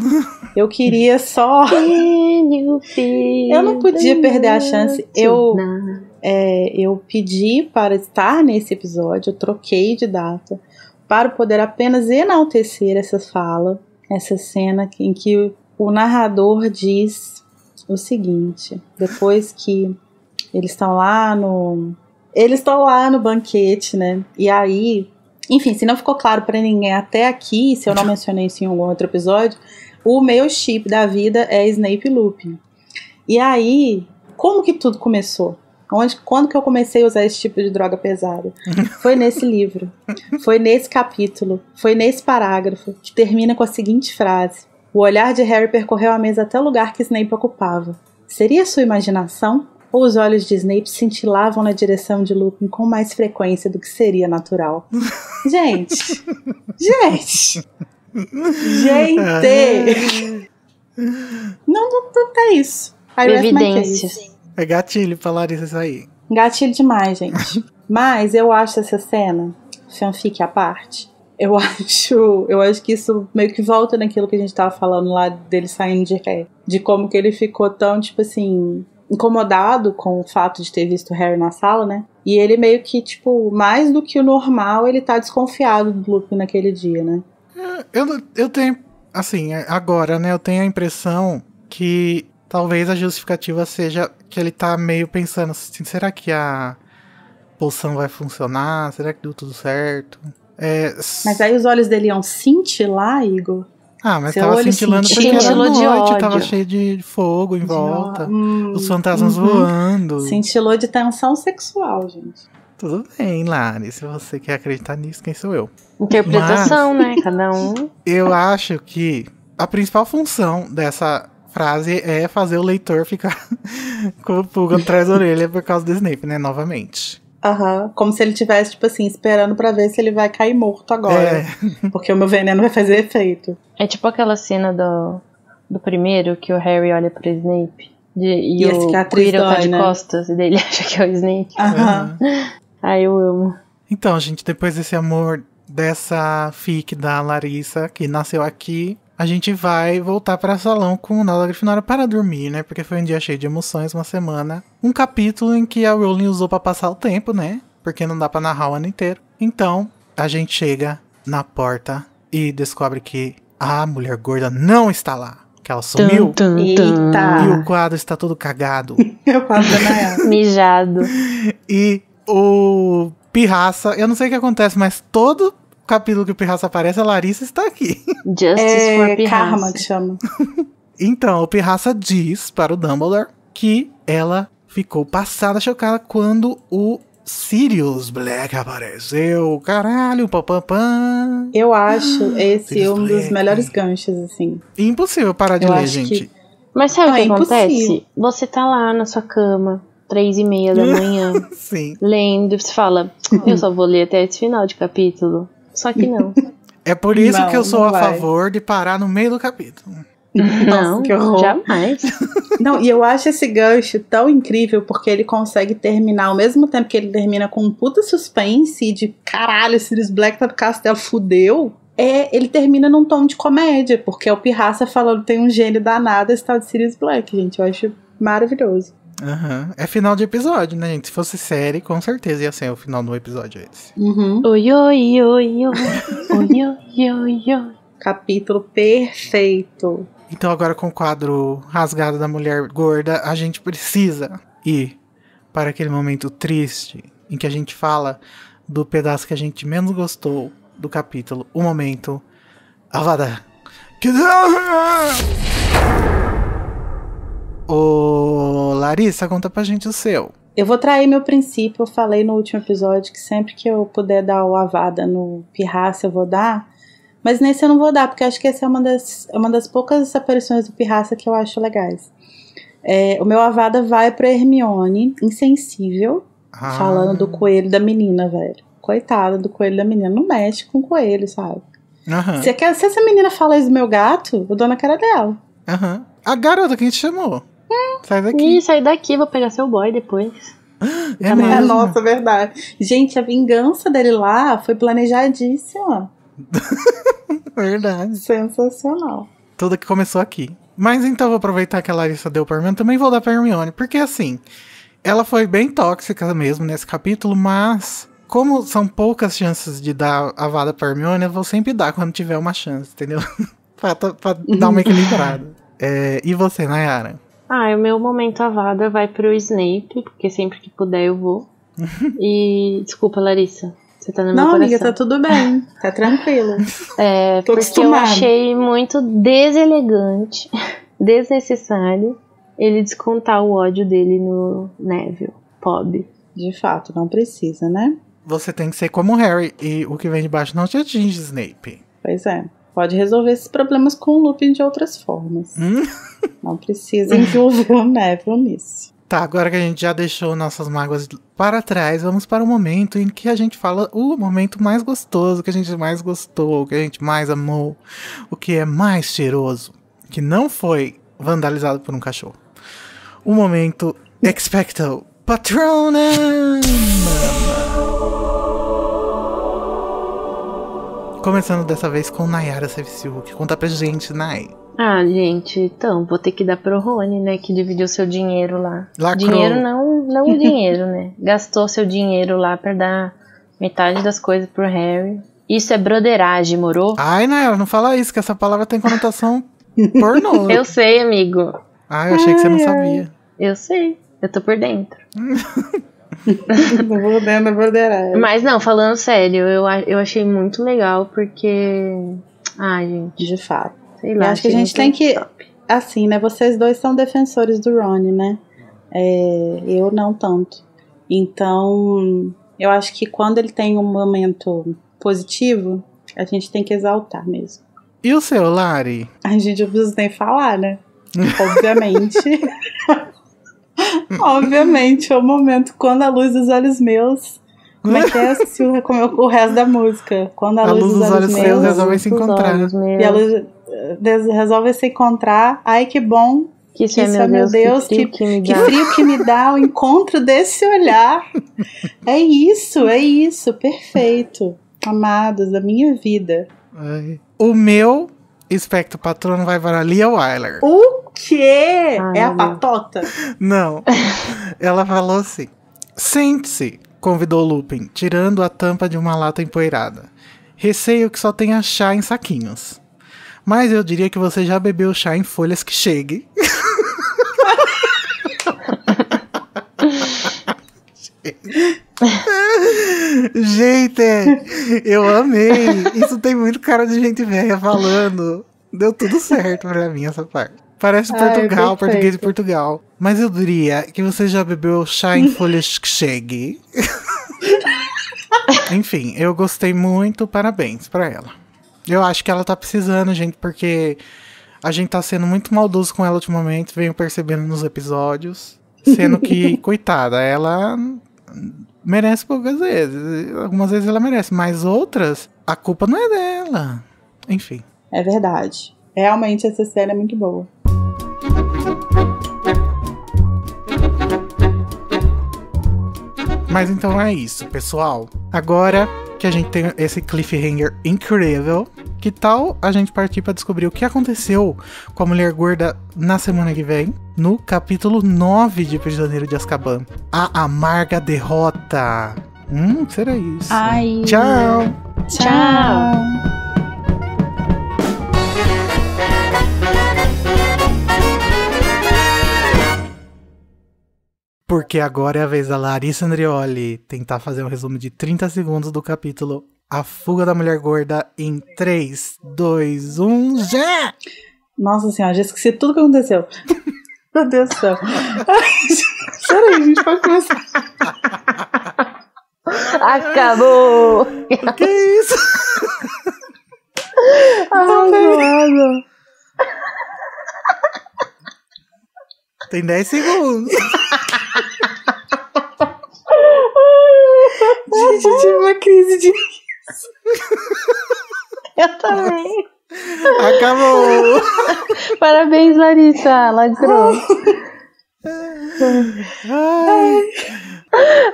Eu queria só... Eu não podia perder a chance. Eu pedi para estar nesse episódio, eu troquei de data, para poder apenas enaltecer essa fala, essa cena em que o narrador diz o seguinte, depois que eles estão lá no banquete, né? E aí, enfim, se não ficou claro pra ninguém até aqui, se eu não mencionei isso em algum outro episódio, o meu chip da vida é Snape e Lupin. E aí, como que tudo começou? Quando que eu comecei a usar esse tipo de droga pesada? Foi nesse livro, foi nesse capítulo, foi nesse parágrafo, que termina com a seguinte frase: o olhar de Harry percorreu a mesa até o lugar que Snape ocupava. Seria sua imaginação? Ou os olhos de Snape cintilavam na direção de Lupin com mais frequência do que seria natural? Gente! Não é isso. Evidências. É gatilho pra Larissa isso aí. Gatilho demais, gente. Mas eu acho essa cena, fanfic à parte, eu acho que isso meio que volta naquilo que a gente tava falando lá dele saindo de Harry. De como que ele ficou tão, tipo assim, incomodado com o fato de ter visto o Harry na sala, né? E ele meio que, tipo, mais do que o normal, ele tá desconfiado do Lupin naquele dia, né? Eu tenho, assim, agora, né? Eu tenho a impressão que talvez a justificativa seja que ele tá meio pensando assim, será que a poção vai funcionar? Será que deu tudo certo? Mas aí os olhos dele iam cintilar, Igor? Mas tava cintilando porque era noite, tava cheio de fogo em volta, os fantasmas voando. Cintilou de tensão sexual, gente. Tudo bem, Lari, se você quer acreditar nisso, quem sou eu? Interpretação, né? Cada um. Eu acho que a principal função dessa frase é fazer o leitor ficar com o pulga atrás da orelha por causa do Snape, né? Novamente. Como se ele tivesse, tipo assim, esperando pra ver se ele vai cair morto agora. Porque o meu veneno vai fazer efeito. É tipo aquela cena do primeiro que o Harry olha pro Snape e o Quirrell tá de costas e daí ele acha que é o Snape. Ai, eu amo. Então, gente, depois desse amor dessa fic da Larissa, que nasceu aqui, a gente vai voltar para salão com o Nala Grifinória para dormir, né? Porque foi um dia cheio de emoções, uma semana. Um capítulo em que a Rowling usou para passar o tempo, né? Porque não dá para narrar o ano inteiro. Então, a gente chega na porta e descobre que a mulher gorda não está lá. que ela sumiu. Eita. E o quadro está todo cagado. Eu quase da Nayara. Mijado. E o Pirraça, eu não sei o que acontece, mas todo capítulo que o Pirraça aparece, a Larissa está aqui. Justice for Pirraça. Karma que chama. Então, o Pirraça diz para o Dumbledore que ela ficou passada, chocada, quando o Sirius Black apareceu. Caralho, papapã. Eu acho esse Sirius um dos Black. melhores ganchos, assim. Impossível parar de Eu ler, acho gente. que- Mas sabe o Não, que é acontece? impossível. Você tá lá na sua cama, 3:30 da manhã, Sim. lendo, você fala, eu só vou ler até esse final de capítulo. Só que não. É por isso Não, que eu sou não a vai. favor de parar no meio do capítulo. Não, que horror. jamais. Não, e eu acho esse gancho tão incrível porque ele consegue terminar ao mesmo tempo que ele termina com um puta suspense de caralho, Sirius Black tá no castelo, fudeu. Ele termina num tom de comédia, porque é o Pirraça falando tem um gênio danado esse tal de Sirius Black, gente. Eu acho maravilhoso. Aham. É final de episódio, né, gente? Se fosse série, com certeza ia ser o final do episódio esse. Uhum. Oi, oi, oi, oi. Oi, oi, oi, oi. Capítulo perfeito. Então agora com o quadro rasgado da mulher gorda, a gente precisa ir para aquele momento triste em que a gente fala do pedaço que a gente menos gostou do capítulo. O momento Avada Kedavra! Ô Larissa, conta pra gente o seu. Eu vou trair meu princípio. Eu falei no último episódio que sempre que eu puder dar o Avada no Pirraça eu vou dar. Mas nesse eu não vou dar, porque acho que essa é uma das poucas aparições do Pirraça que eu acho legais. O meu Avada vai pra Hermione, insensível, falando do coelho da menina, velho. Coitada do coelho da menina. Não mexe com o coelho, sabe? Aham. Se essa menina fala isso do meu gato, eu dou na cara dela. Aham. A garota que a gente chamou. Sai daqui. Ih, sai daqui, vou pegar seu boy depois. É mesmo. Nossa, verdade. Gente, a vingança dele lá foi planejadíssima. Verdade. Sensacional. Tudo que começou aqui. Mas então eu vou aproveitar que a Larissa deu pra Hermione, também vou dar pra Hermione, porque assim, ela foi bem tóxica mesmo nesse capítulo, mas como são poucas chances de dar a vada pra Hermione, eu vou sempre dar quando tiver uma chance, entendeu? pra dar uma equilibrada. E você, Nayara? O meu momento Avada vai pro Snape, porque sempre que puder eu vou. E desculpa, Larissa, você tá no meu Não, coração. amiga, tá tudo bem. Tá tranquilo. Tô Porque acostumada. eu achei muito deselegante, desnecessário, ele descontar o ódio dele no Neville, pobre. De fato, não precisa, né? Você tem que ser como o Harry, e o que vem de baixo não te atinge, Snape. Pois é. Pode resolver esses problemas com o Lupin de outras formas. Não precisa envolver o Neville nisso. Tá, agora que a gente já deixou nossas mágoas para trás, vamos para o momento em que a gente fala o momento mais gostoso, o que a gente mais gostou, o que a gente mais amou, o que é mais cheiroso, que não foi vandalizado por um cachorro. O momento Expecto Patronum! Começando dessa vez com Nayara Sevciuk. Conta pra gente, Nay. Gente, então, vou ter que dar pro Rony, né, que dividiu seu dinheiro lá. Lacrou. Dinheiro não o dinheiro, né? Gastou seu dinheiro lá pra dar metade das coisas pro Harry. Isso é broderagem, moro? Ai, Nayara, não fala isso, que essa palavra tem conotação pornô. Eu sei, amigo. Eu achei que você não sabia. Eu sei, eu tô por dentro. Vou dentro da borderagem. Mas não, falando sério, eu achei muito legal porque... gente, De fato. sei lá. Eu acho que a achei gente tem muito que... top. Assim, né? Vocês dois são defensores do Rony, né? Eu não tanto. Então, eu acho que quando ele tem um momento positivo, a gente tem que exaltar mesmo. E o seu, Lari? A gente não precisa nem falar, né? Obviamente. Obviamente, é o momento quando a luz dos olhos meus. Como é que é? Esqueci o resto da música. Quando a luz dos olhos meus resolve se encontrar. e a luz resolve se encontrar. Ai, que bom. Que isso é meu Deus, que frio que me dá o encontro desse olhar. É isso, perfeito. Amados da minha vida. O meu Expecto Patrono vai para Lia Wyler. O quê? É a patota? Não. Ela falou assim: sente-se, convidou Lupin, tirando a tampa de uma lata empoeirada. Receio que só tenha chá em saquinhos. Mas eu diria que você já bebeu chá em folhas que chegue. Gente, eu amei. Isso tem muito cara de gente velha falando. Deu tudo certo pra mim essa parte. Parece Portugal, português de Portugal. Mas eu diria que você já bebeu chá em folhas que chegue. Enfim, eu gostei muito. Parabéns pra ela. Eu acho que ela tá precisando, gente, porque a gente tá sendo muito maldoso com ela ultimamente. Venho percebendo nos episódios. Sendo que, coitada, ela merece poucas vezes. Algumas vezes ela merece, mas outras, a culpa não é dela. Enfim. É verdade. Realmente essa cena é muito boa. Mas então é isso, pessoal. Agora que a gente tem esse cliffhanger incrível, que tal a gente partir para descobrir o que aconteceu com a mulher gorda na semana que vem, no capítulo 9 de Prisioneiro de Azkaban, a amarga derrota. Será isso? Ai. Tchau. Tchau. Porque agora é a vez da Larissa Andreoli tentar fazer um resumo de 30 segundos do capítulo A Fuga da Mulher Gorda em 3, 2, 1, já! Nossa senhora, já esqueci tudo que aconteceu. Meu Deus do céu. Peraí, a gente pode começar. Acabou! O que é isso? Ai, Tem 10 segundos. Gente, eu tive uma crise de riso. eu também. Acabou. Parabéns, Larissa. Lacrou.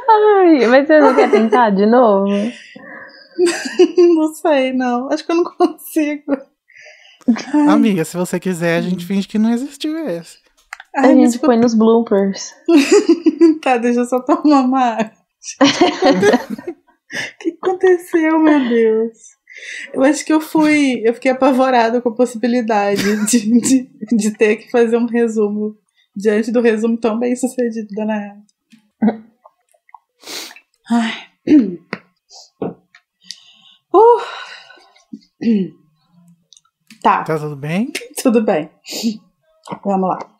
Ai, mas você não quer tentar de novo? Não sei, não. Acho que eu não consigo. Amiga, se você quiser, a gente finge que não existiu esse. A gente põe nos bloopers. Tá, deixa eu só tomar uma água. O que aconteceu, meu Deus? Eu acho que eu fiquei apavorada com a possibilidade de ter que fazer um resumo diante do resumo tão bem sucedido da Nayara. Ai. Tá. Tá tudo bem? Tudo bem. Vamos lá.